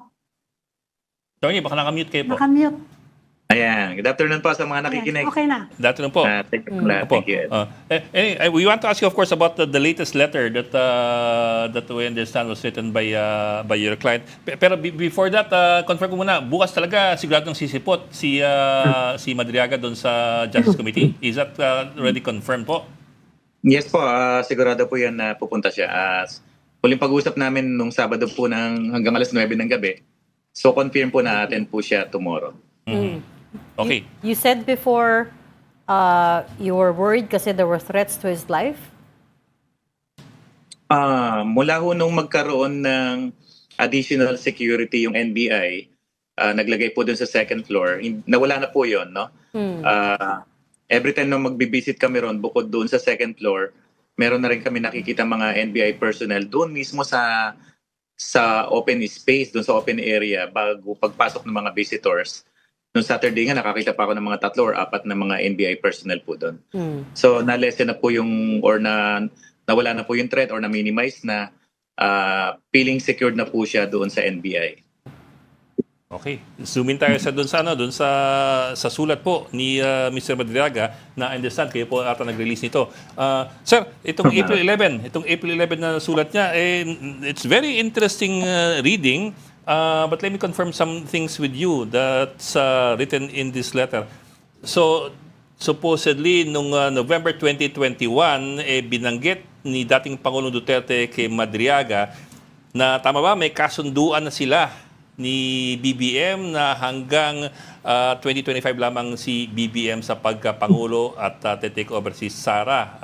Attorney, baka nakamute kayo po. Nakamute. Ayan. Good afternoon po sa mga nakikinig. Okay na. Dati lang po. Thank you. Thank you. We want to ask you, of course, about the latest letter that we understand was written by your client. Pero before that, confirm ko muna, bukas talaga siguradong sisipot si Madriaga doon sa Justice Committee. Is that already confirmed po? Yes po, sigurado po yan na pupunta siya. Huling pag-usap namin nung Sabado po hanggang alas 9 ng gabi. So confirm po na attend po siya tomorrow. Okay. You said before you were worried kasi there were threats to his life. Mula ho nung magkaroon ng additional security yung NBI, naglagay po dun sa second floor, nawala na po yun, no? Every time na magbibisit kami ron, bukod doon sa second floor, meron na rin kami nakikita mga NBI personnel doon mismo sa open space, doon sa open area, bago pagpasok ng mga visitors. Noong Saturday nga, nakakita pa ako ng mga 3 or 4 na mga NBI personnel po doon. So, na-lessen na po nawala na po yung threat or na-minimize na feeling secured na po siya doon sa NBI. Okay. Zoom in tayo sa sa sulat po ni Mr. Madriaga na I understand kayo po ata nag-release nito. Sir, itong April 11 na sulat niya, it's very interesting reading. But let me confirm some things with you that's written in this letter. So, supposedly, nung November 2021, binanggit ni dating Pangulong Duterte kay Madriaga na tama ba, may kasunduan na sila ni BBM na hanggang 2025 lamang si BBM sa pagkapangulo at take over si Sara.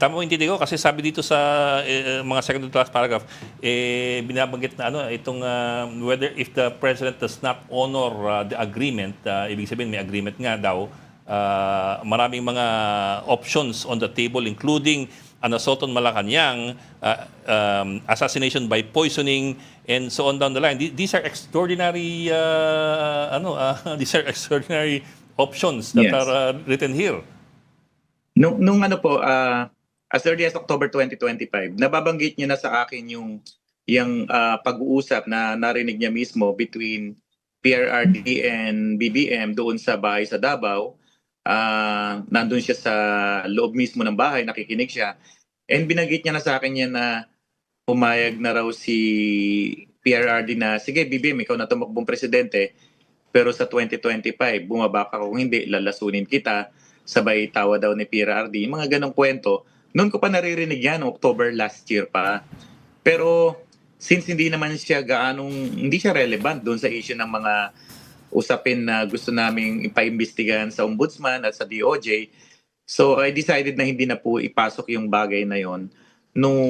Tama mo intindi ko kasi sabi dito sa mga second to last paragraph, binabanggit na itong whether if the president does not honor the agreement, ibig sabihin may agreement nga daw, maraming mga options on the table including an assault on Malacanang, assassination by poisoning, and so on down the line. These are extraordinary these are extraordinary options that Yes. are written here. Nung as early as October 2025, nababanggit niya na sa akin yung pag-uusap na narinig niya mismo between PRRD and BBM doon sa bahay sa Davao. Nandun siya sa loob mismo ng bahay, nakikinig siya. And binanggit niya na sa akin yan na pumayag na raw si PRRD na, sige BBM, ikaw na tumakbong presidente, pero sa 2025, bumaba ka kung hindi, lalasunin kita. Sabay tawa daw ni PRRD, mga ganong kwento. Noon ko pa naririnig yan, October last year pa. Pero since hindi naman siya hindi siya relevant doon sa issue ng mga usapin na gusto naming ipaimbestigahan sa Ombudsman at sa DOJ, so I decided na hindi na po ipasok yung bagay na yon nung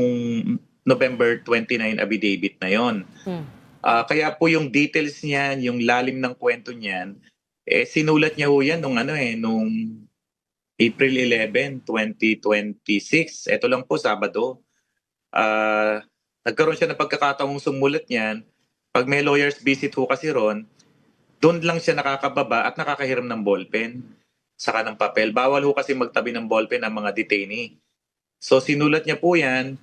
November 29 affidavit na yon. Kaya po yung details niyan, yung lalim ng kwento niyan, sinulat niya ho yan nung April 11, 2026. Ito lang po, Sabado. Nagkaroon siya ng pagkakataong sumulat niyan. Pag may lawyer's visit ho kasi ron, doon lang siya nakakababa at nakakahiram ng ballpen saka ng papel. Bawal ho kasi magtabi ng ballpen ang mga detainee. So sinulat niya po yan.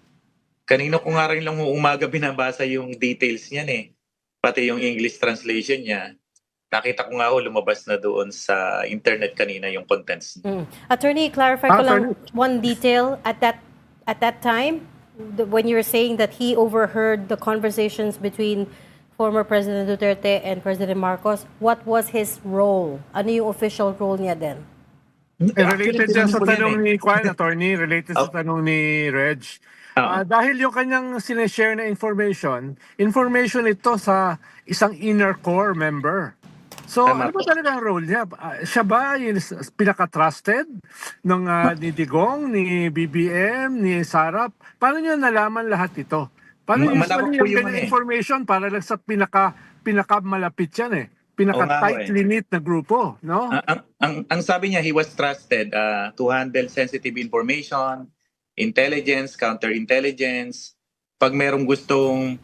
Kanina ko nga rin lang umaga binabasa yung details niyan Pati yung English translation niya. Nakita ko nga lumabas na doon sa internet kanina yung contents. Attorney, clarify ko lang one detail at that time when you were saying that he overheard the conversations between former President Duterte and President Marcos. What was his role? Ano yung official role niya then? Related dyan sa po yan tanong ni Kwan, attorney, related sa tanong ni Reg. Dahil yung kanyang sineshare na information ito sa isang inner core member. So, Tama ano ba po. talaga ang role niya? Siya ba yung pinaka-trusted ng ni Digong, ni BBM, ni Sarap? Paano niya nalaman lahat ito? Paano Malawak usually po yung yung kanyang information para lang sa pinaka-malapit yan pinaka-tight-limit na grupo, no? Ang sabi niya, he was trusted to handle sensitive information, intelligence, counterintelligence. Pag merong gustong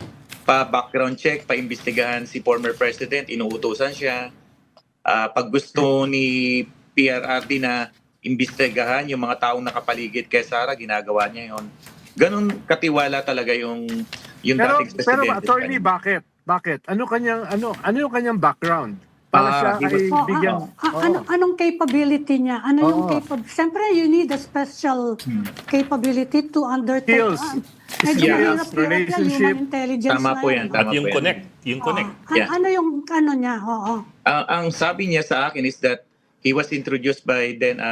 pa-background check, pa-imbestigahan si former president, inuutosan siya. Pag gusto ni PRRD na imbestigahan yung mga taong nakapaligid kay Sara, ginagawa niya yon. Ganon katiwala talaga yung dating presidente. Pero attorney, bakit? Ano yung kanyang background? Para siya ay bigyan. Anong capability niya? Ano yung capability? Siyempre, you need a special capability to undertake. Skills. Skills, Relationship. human intelligence Tama na po yan. At Tama yung po yan. connect, Yeah. Ano yung niya? Oo. Ang sabi niya sa akin is that he was introduced by then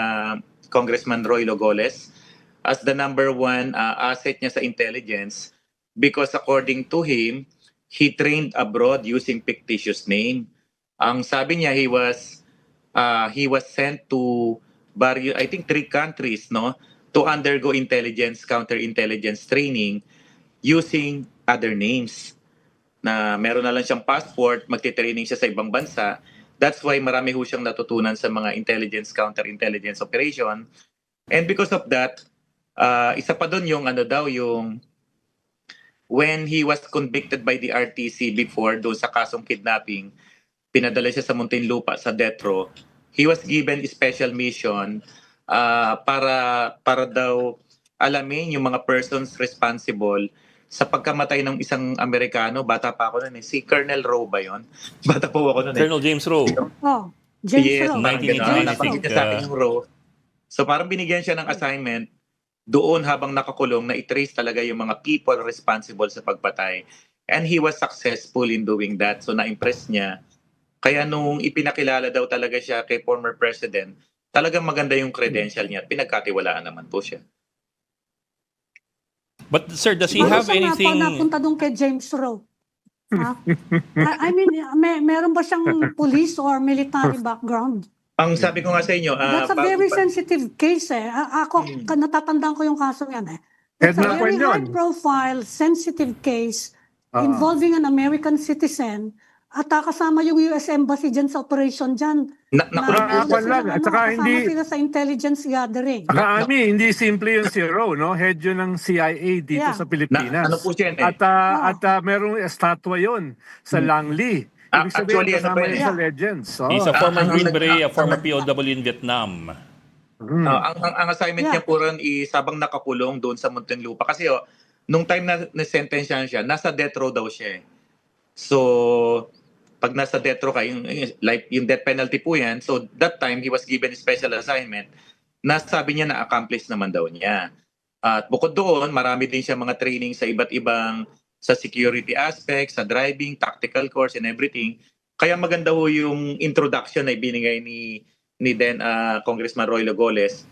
Congressman Roy Logoles as the number one asset niya sa intelligence because according to him, he trained abroad using fictitious name. Ang sabi niya, he was sent to I think 3 countries, no, to undergo counterintelligence training using other names. Na meron na lang siyang passport, magti-training siya sa ibang bansa. That's why marami ho siyang natutunan sa mga counterintelligence operation. And because of that, isa pa doon yung yung when he was convicted by the RTC before doon sa kasong kidnapping, pinadala siya sa Muntinlupa sa death row. He was given a special mission para daw alamin yung mga persons responsible sa pagkamatay ng isang Amerikano, bata pa ako noon eh. Si Colonel Rowe ba yun? Bata pa ako noon eh. Colonel James Rowe. Oh, James Yes, Rowe. parang 1989, gano'n. I Napanggit think, niya sa akin yung Rowe. So parang binigyan siya ng assignment doon habang nakakulong na i-trace talaga yung mga people responsible sa pagpatay. And he was successful in doing that. So na-impress niya. Kaya nung ipinakilala daw talaga siya kay former president, talagang maganda yung credential niya at pinagkatiwalaan naman po siya. But sir, does he Paano have siya anything... napunta doon kay James Rowe? Ha? I mean, meron ba siyang police or military background? Ang sabi ko nga sa inyo, That's a very sensitive case eh. Ako, natatandaan ko yung kaso yan eh. It's a Edna very Kwan yun. high profile, sensitive case Ah. involving an American citizen at kasama yung US Embassy dyan sa operation dyan. Nakakwan lang. At saka kasama hindi- sila sa intelligence gathering. Saka, Ami, hindi simple yung si Rowe, no? Head yun ng CIA dito Yeah. sa Pilipinas. ano po siya eh? At merong estatwa yun sa Langley. Ibig sabihin, Actually, ano kasama pa yun yun? sa Yeah. legends. He's a former ang- Green ang- Beret, a ang- former POW in Vietnam. Ang assignment Yeah. niya po ron is habang nakakulong doon sa Muntinlupa. Kasi nung time na sentensyahan siya, nasa death row daw siya eh. So, pag nasa death row ka, yung death penalty po yan. So, that time, he was given a special assignment na sabi niya na-accomplish naman daw niya. At bukod doon, marami din siya mga training sa iba't ibang sa security aspects, sa driving, tactical course, and everything. Kaya maganda ho yung introduction na ibinigay ni then Congressman Roy Lagoles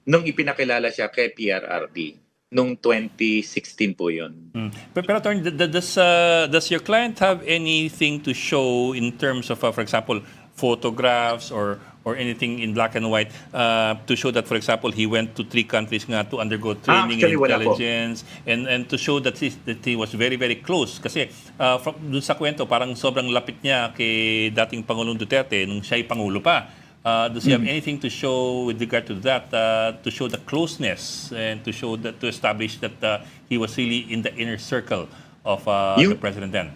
nung ipinakilala siya kay PRRD nung 2016 po yun. Pero Attorney, does your client have anything to show in terms of, for example, photographs or anything in black and white to show that, for example, he went to 3 countries nga to undergo training Actually, in wala po. intelligence and to show that he was very, very close. Kasi dun sa kwento, parang sobrang lapit niya kay dating Pangulong Duterte nung siya'y Pangulo pa. Does he have anything to show with regard to that, to show the closeness and to show that, to establish that he was really in the inner circle of the president then?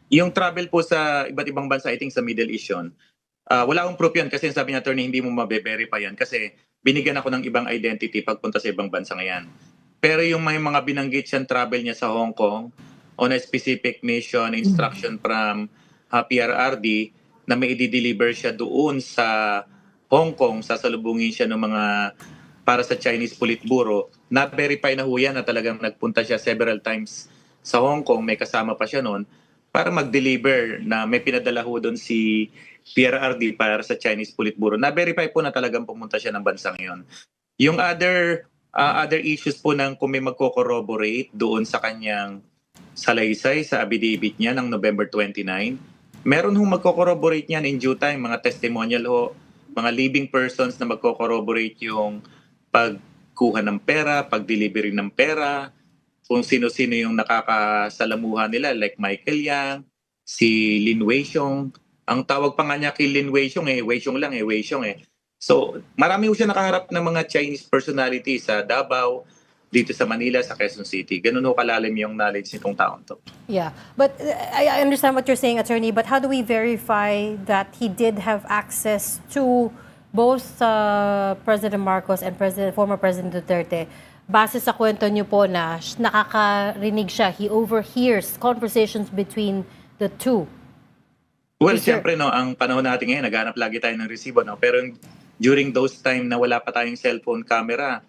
Yung travel po sa iba't ibang bansa, I think sa Middle East yun, wala akong proof yan kasi sabi niya, attorney, hindi mo mabe-verify yan kasi binigyan ako ng ibang identity pagpunta sa ibang bansa ngayon. Pero yung may mga binanggit siyang travel niya sa Hong Kong on a specific mission, instruction from PRRD na may i-deliver siya doon sa Hong Kong, sasalubungin siya ng mga para sa Chinese Politburo, na-verify na ho yan na talagang nagpunta siya several times sa Hong Kong, may kasama pa siya noon, para mag-deliver na may pinadala ho doon si PRRD para sa Chinese Politburo. Na-verify po na talagang pumunta siya ng bansang yon. Yung other issues po ng kung may magko-corroborate doon sa kanyang salaysay sa affidavit niya ng November 29, meron hong magko-corroborate niyan in due time, mga testimonial ho, mga living persons na magko-corroborate yung pagkuha ng pera, pag-delivery ng pera, kung sino-sino yung nakakasalamuhan nila like Michael Yang, si Lin Weixiong. Ang tawag pa nga niya kay Lin Weixiong Weixiong. So, marami ho siya nakaharap ng mga Chinese personalities sa Davao, dito sa Manila, sa Quezon City. Ganun ho kalalim yung knowledge nitong taon to. Yeah, but I understand what you're saying, attorney, but how do we verify that he did have access to both President Marcos and former President Duterte? Base sa kwento niyo po na nakakarinig siya, he overhears conversations between the two. Well, Is there- siyempre, no, ang panahon natin ngayon, naghanap lagi tayo ng resibo. No? Pero during those time na wala pa tayong cellphone camera,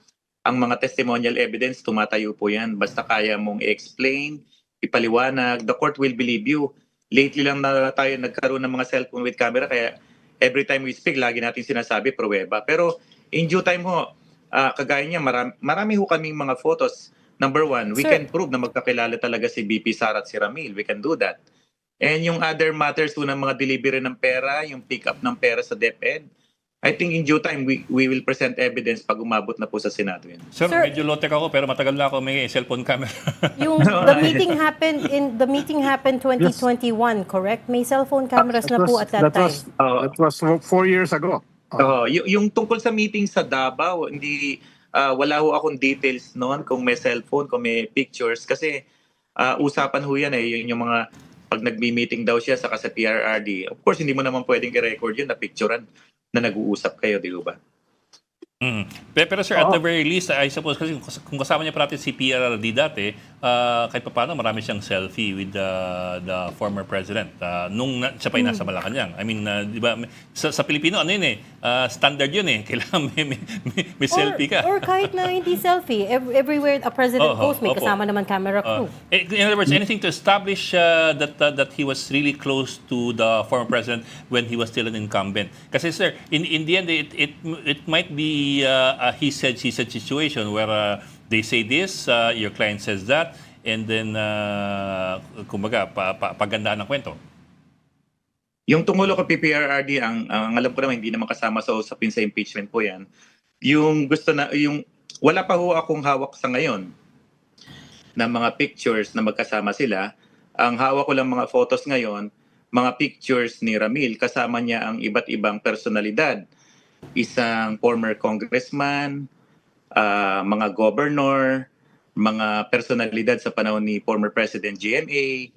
ang mga testimonial evidence, tumatayo po yan. Basta kaya mong i-explain, ipaliwanag, the court will believe you. Lately lang na tayo nagkaroon ng mga cellphone with camera, kaya every time we speak, lagi natin sinasabi, pruweba. Pero in due time ho, kagaya niya, marami ho kaming mga photos. Number one, we Sir. can prove na magkakilala talaga si BP Sara at si Ramil. We can do that. And yung other matters po ng mga delivery ng pera, yung pick up ng pera sa DepEd, I think in due time, we will present evidence pag umabot na po sa Senado yun. Sir, Sir- medyo low-tech ako pero matagal na ako may cellphone camera. Yung the meeting happened 2021, correct? May cellphone cameras na po at that time. Oh. That was 4 years ago. Yung tungkol sa meeting sa Davao, hindi wala ho akong details noon kung may cellphone, kung may pictures kasi usapan ho yan yun yung mga pag nagbi-meeting daw siya saka sa PRRD. Of course, hindi mo naman pwedeng i-record yun na picturean na nag-uusap kayo, di ba? Pero sir, at the very least, I suppose, kasi kung kasama niya parati si PRRD dati, kahit paano marami siyang selfie with the former president siya pa nasa Malacanang. I mean, di ba, sa Pilipino, ano yun standard yun Kailangan may selfie ka. Or kahit na hindi selfie, everywhere a president Oho, goes, may opo. kasama naman camera crew. In other words, anything to establish that he was really close to the former president when he was still an incumbent. Kasi sir, in the end, it might be a he said, she said situation where they say this, your client says that, and then, kumbaga, pagandaan ng kwento. Yung tungkol kay PPRRD, ang alam ko naman, hindi naman kasama sa usapin sa impeachment po yan. Yung wala pa ho akong hawak sa ngayon na mga pictures na magkasama sila. Ang hawak ko lang mga photos ngayon, mga pictures ni Ramil, kasama niya ang iba't ibang personalidad. Isang former congressman, mga governor, mga personalidad sa panahon ni former President GMA,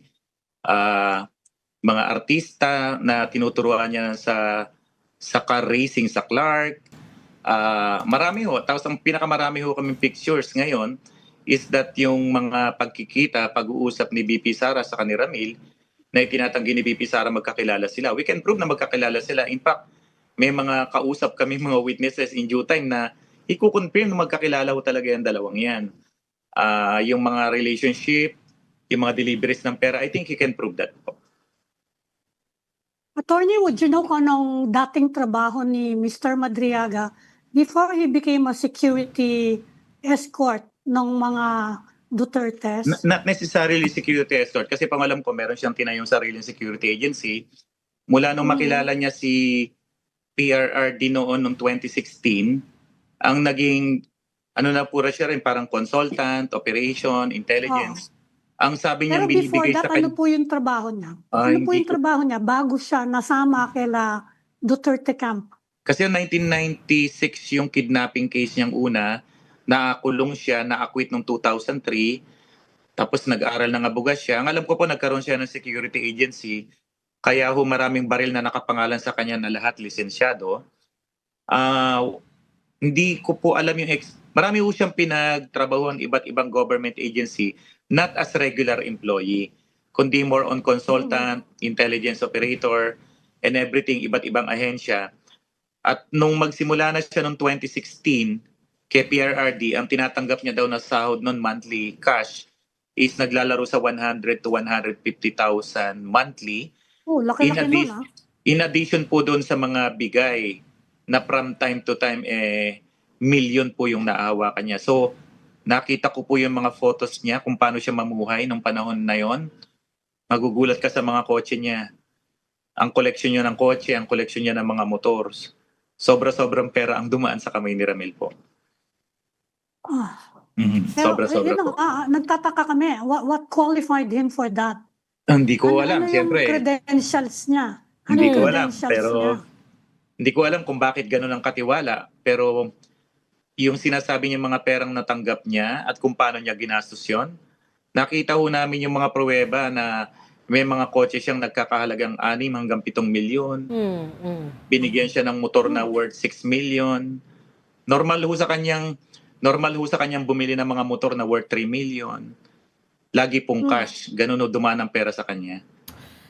mga artista na tinuturuan niya sa car racing sa Clark. Marami ho. Tapos ang pinakamarami ho kaming pictures ngayon is that yung mga pagkikita, pag-uusap ni BP Sara sa ni Ramil na itinatanggi ni BP Sara magkakilala sila. We can prove na magkakilala sila. In fact, may mga kausap kami mga witnesses in due time na i-confirm na magkakilala ho talaga yung dalawang yan. Yung mga relationship, yung mga deliveries ng pera, I think he can prove that po. Attorney, would you know kung anong dating trabaho ni Mr. Madriaga before he became a security escort ng mga Dutertes? Not necessarily security escort kasi pangalam ko meron siyang tinayong sariling security agency. Mula nung makilala niya si PRRD noon noong 2016, ang naging na pura siya rin parang consultant, operation, intelligence. Ang sabi niya Pero before binibigay that, sa kanya. ano po yung trabaho niya? Ay, Ano po hindi yung trabaho niya bago siya nasama kila Duterte camp? Kasi 1996 yung kidnapping case niyang una, nakakulong siya, na-acquit noong 2003, tapos nag-aral ng abugas siya. Ang alam ko po, nagkaroon siya ng security agency, kaya ho maraming baril na nakapangalan sa kanya na lahat lisensyado. Hindi ko po alam yung marami ho siyang pinagtrabahuan iba't ibang government agency, not as regular employee, kundi more on consultant, intelligence operator, and everything, iba't ibang ahensya. At nung magsimula na siya noong 2016, kay PRRD, ang tinatanggap niya daw na sahod noon monthly cash is naglalaro sa 100 to 150,000 monthly. Oh, laki-laki nun In addition po doon sa mga bigay na from time to time million po yung naahawakan niya. So nakita ko po yung mga photos niya kung paano siya mamuhay nung panahon na yon. Magugulat ka sa mga kotse niya. Ang koleksyon niya ng kotse, ang koleksyon niya ng mga motors. Sobra-sobrang pera ang dumaan sa kamay ni Ramil po. Pero Sobra-sobra yun po. nagtataka kami. What qualified him for that? Hindi ko alam, ano siyempre. yung credentials niya? Hindi yung ko alam, credentials pero niya? hindi ko alam kung bakit gano'n ang katiwala. Pero yung sinasabi niya mga perang natanggap niya at kung paano niya ginastos yun, nakita ho namin yung mga pruweba na may mga kotse siyang nagkakahalagang 6 hanggang 7 milyon. Binigyan siya ng motor na worth 6 million. Normal ho sa kanyang bumili ng mga motor na worth 3 million. Lagi pong cash. Ganun ho dumaan ang pera sa kanya.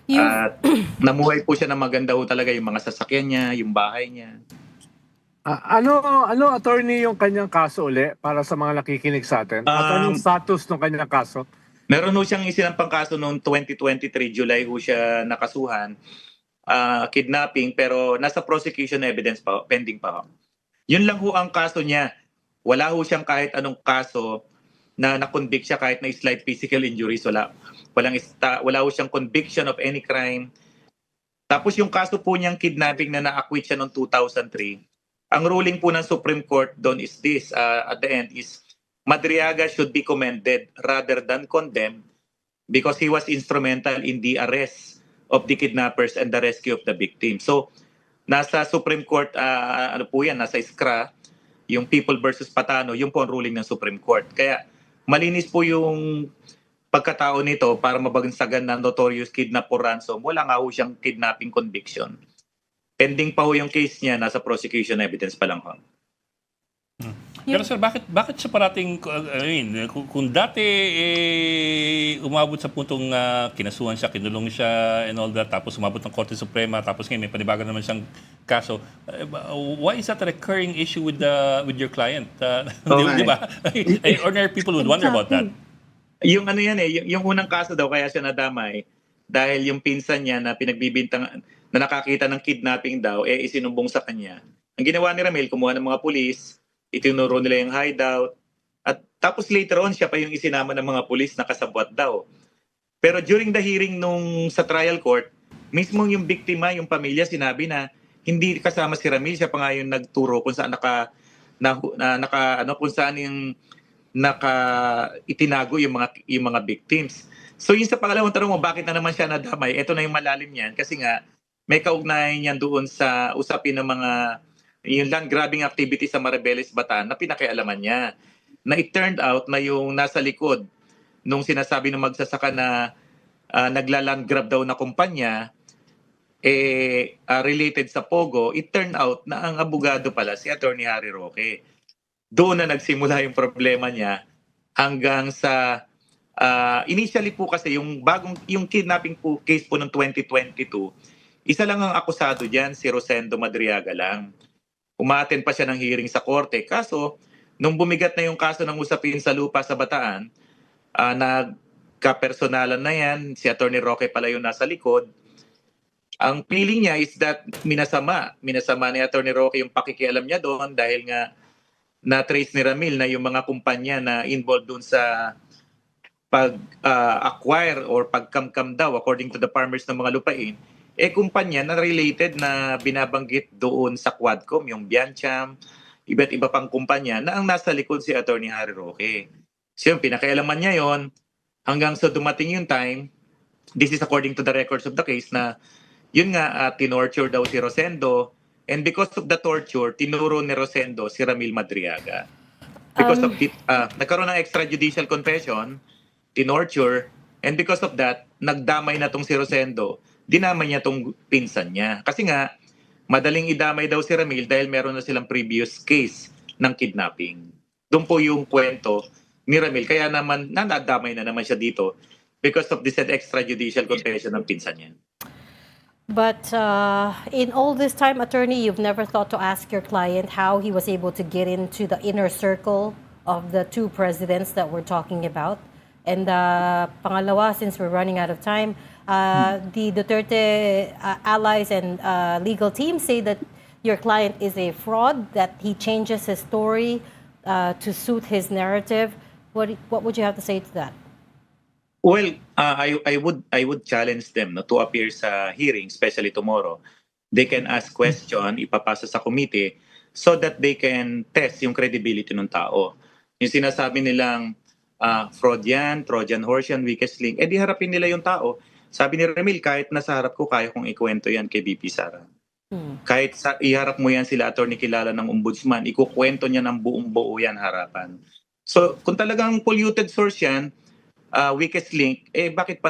At namuhay po siya na maganda ho talaga yung mga sasakyan niya, yung bahay niya. Ano attorney yung kanyang kaso uli para sa mga nakikinig sa atin? At anong status ng kanyang kaso? Meron ho siyang isinampang kaso noong 2023, July ho siya nakasuhan. Kidnapping, pero nasa prosecution evidence pa, pending pa ho. Yun lang ho ang kaso niya. Wala ho siyang kahit anong kaso na na-convict siya kahit na slight physical injuries. Wala ho siyang conviction of any crime. Tapos yung kaso po niyang kidnapping na na-acquit siya noong 2003, ang ruling po ng Supreme Court doon is this, at the end is, Madriaga should be commended rather than condemned because he was instrumental in the arrest of the kidnappers and the rescue of the victim. So, nasa Supreme Court, nasa SCRA, yung People versus Patano, yung po ang ruling ng Supreme Court. Kaya, malinis po yung pagkatao nito para mabagsagan ng notorious kidnap or ransom. Wala nga ho siyang kidnapping conviction. Pending pa ho yung case niya, nasa prosecution evidence pa lang ho. Pero sir, bakit siya parating, I mean, kung dati umabot sa puntong kinasuhan siya, kinulong siya and all that, tapos umabot ng Korte Suprema, tapos ngayon may panibago naman siyang kaso, why is that a recurring issue with your client? Di ba? Ordinary people would wonder about that. Yung ano yan yung unang kaso daw kaya siya nadamay dahil yung pinsan niya na pinagbibintang na nakakita ng kidnapping daw isinumbong sa kanya. Ang ginawa ni Ramil, kumuha ng mga pulis, itinuro nila yung hideout, at tapos later on siya pa yung isinama ng mga pulis na kasabwat daw. Pero during the hearing nung sa trial court, mismo yung biktima, yung pamilya, sinabi na hindi kasama si Ramil, siya pa nga yung nagturo kung saan kung saan yung itinago yung mga victims. So yun sa pangalawang tanong mo, bakit na naman siya nadamay? Ito na yung malalim niyan kasi nga may kaugnayan yan doon sa usapin ng mga yung land grabbing activity sa Maribeles, Bataan na pinakialaman niya. Na it turned out na yung nasa likod nung sinasabi ng magsasaka na nagla-land grab daw na kumpanya related sa Pogo, it turned out na ang abogado pala si Attorney Harry Roque. Doon na nagsimula yung problema niya hanggang sa initially po kasi yung kidnapping po case po ng 2022, isa lang ang akusado diyan, si Rosendo Madriaga lang. Umaattend pa siya ng hearing sa korte. Kaso, nung bumigat na yung kaso ng usapin sa lupa sa Bataan, nagka-personalan na yan, si Attorney Roque pala yung nasa likod. Ang feeling niya is that minasama ni Attorney Roque yung pakikialam niya doon dahil nga na-trace ni Ramil na yung mga kumpanya na involved doon sa pag-acquire or pag-kamkam daw according to the farmers ng mga lupain, kumpanya na related na binabanggit doon sa Quadcom, yung Biancham, iba't iba pang kumpanya na ang nasa likod si Attorney Harry Roque. So yung pinakialaman niya yon hanggang sa dumating yung time, this is according to the records of the case, na yun nga, tinorture daw si Rosendo, and because of the torture, tinuro ni Rosendo si Ramil Madriaga. Because of it, nagkaroon ng extrajudicial confession, tinorture, and because of that, nagdamay na tong si Rosendo, dinamay niya tong pinsan niya. Kasi nga, madaling idamay daw si Ramil dahil meron na silang previous case ng kidnapping. Doon po yung kwento ni Ramil. Kaya naman, nadamay na naman siya dito because of this extrajudicial confession ng pinsan niya. But in all this time, attorney, you've never thought to ask your client how he was able to get into the inner circle of the two presidents that we're talking about? And pangalawa, since we're running out of time, the Duterte allies and legal team say that your client is a fraud, that he changes his story to suit his narrative. What would you have to say to that? Well, I would challenge them to appear sa hearing, especially tomorrow. They can ask question, ipapasa sa committee so that they can test yung credibility ng tao. Yung sinasabi nilang fraud yan, Trojan horse yan, weakest link, di harapin nila yung tao. Sabi ni Ramil, kahit nasa harap ko, kaya kong ikwento yan kay BP Sara. Kahit iharap mo yan sila, attorney kilala ng ombudsman, ikukwento niya ng buong buo yan harapan. So, kung talagang polluted source yan, weakest link, bakit pa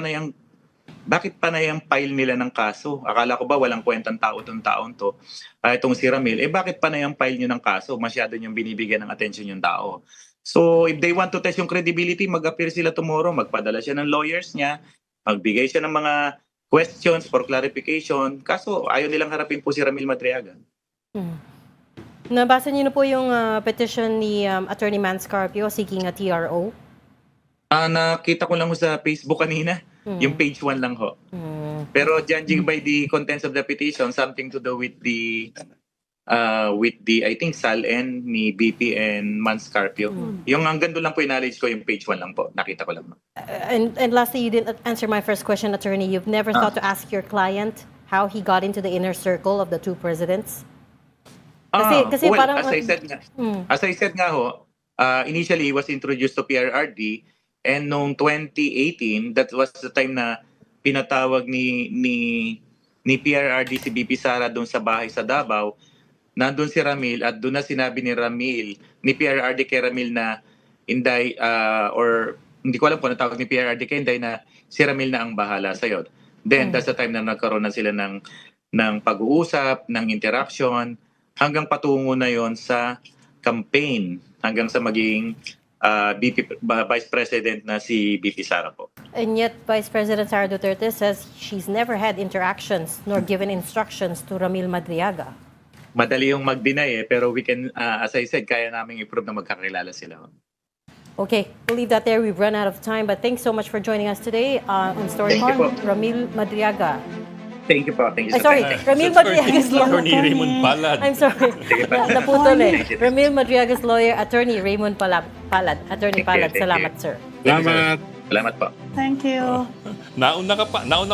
na yung file nila ng kaso? Akala ko ba walang kwentang tao itong taon to? Itong si Ramil, bakit pa na yung file nyo ng kaso? Masyado niyong binibigyan ng attention yung tao. So, if they want to test yung credibility, mag-appear sila tomorrow, magpadala siya ng lawyers niya, magbigay siya ng mga questions for clarification. Kaso, ayaw nilang harapin po si Ramil Madriaga. Nabasa niyo na po yung petition ni Attorney Manscarpio seeking a TRO? Nakita ko lang sa Facebook kanina, yung page 1 lang ho. Pero judging by the contents of the petition, something to do with the I think SALN ni BP and Manscarpio. Yung hanggang doon lang po yung knowledge ko, yung page 1 lang po. Nakita ko lang. And lastly, you didn't answer my first question, attorney. You've never thought to ask your client how he got into the inner circle of the two presidents? Kasi well, parang, as I said nga ho, initially he was introduced to PRRD, and noong 2018, that was the time na pinatawag ni PRRD si BP Sara doon sa bahay sa Davao. Nandun si Ramil at doon na sinabi ni Ramil, ni PRRD kay Ramil na Inday, or hindi ko alam kung natawag ni PRRD kay Inday na si Ramil na ang bahala sa'yo. Then, that's the time na nagkaroon na sila ng pag-uusap, ng interaction, hanggang patungo na yon sa campaign hanggang sa maging Vice President na si BP Sara po. And yet, Vice President Sara Duterte says she's never had interactions nor given instructions to Ramil Madriaga. Madali yung mag-deny pero we can, as I said, kaya naming i-prove na magkakilala sila. Okay, we'll leave that there. We've run out of time, but thanks so much for joining us today on Thank you po. StoryCon. Ramil Madriaga. Thank you po. Thank you Ay, sorry, Ramil Madriaga's lawyer. Attorney Raymond Palad. I'm sorry. Naputol eh. Ramil Madriaga's lawyer, Attorney Raymond Palad. Attorney Thank you, Palad, thank salamat, you. sir. Salamat. Salamat po. Thank you. Nauna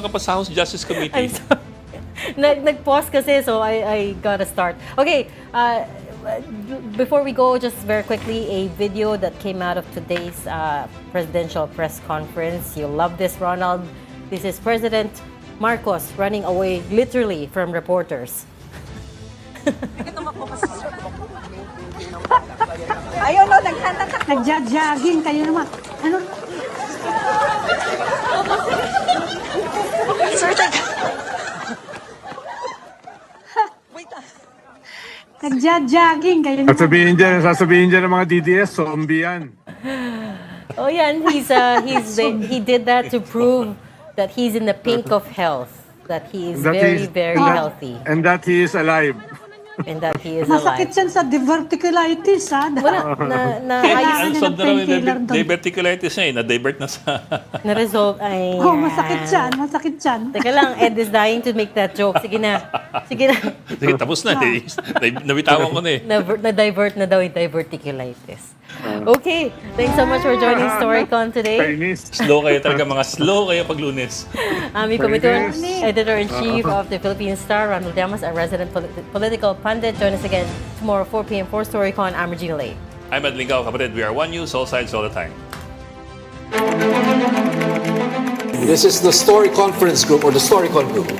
ka pa sa House Justice I'm Committee. sorry. Nag-pause kasi, so I gotta start. Okay, before we go, just very quickly, a video that came out of today's presidential press conference. You'll love this, Ronald. This is President Marcos running away literally from reporters. Ayun no, nagja-jogging kayo naman. Ano? Nagja-jogging kayo naman. Sasabihin dyan ng mga DDS, zombie yan. Oh yeah, and he did that to prove that he's in the pink of health, that he is very healthy, And that he is alive. and that he is Masakit alive. yan sa diverticulitis, ha? Wala, Kailangan niya So, ng painkiller doon. diverticulitis niya na-divert na sa... na-resolve. Ay, Oh, masakit yan, masakit yan. Teka lang, Ed is dying to make that joke. Sige na. Sige na. Sige, tapos na. Nabitawan ko na eh. Na-divert na daw yung diverticulitis. Okay. Thanks so much for joining StoryCon today. Chinese. Slow kayo talaga, mga slow kayo pag Lunes. Ami Comiton, Editor-in-Chief of the Philippine Star, Ronald Llamas, our resident political pundit. Join us again tomorrow, 4 p.m. for StoryCon. I'm Regina Lay. I'm Ed Lingao, kapatid. We are one news, all sides, all the time. This is the Story Conference Group or the StoryCon Group.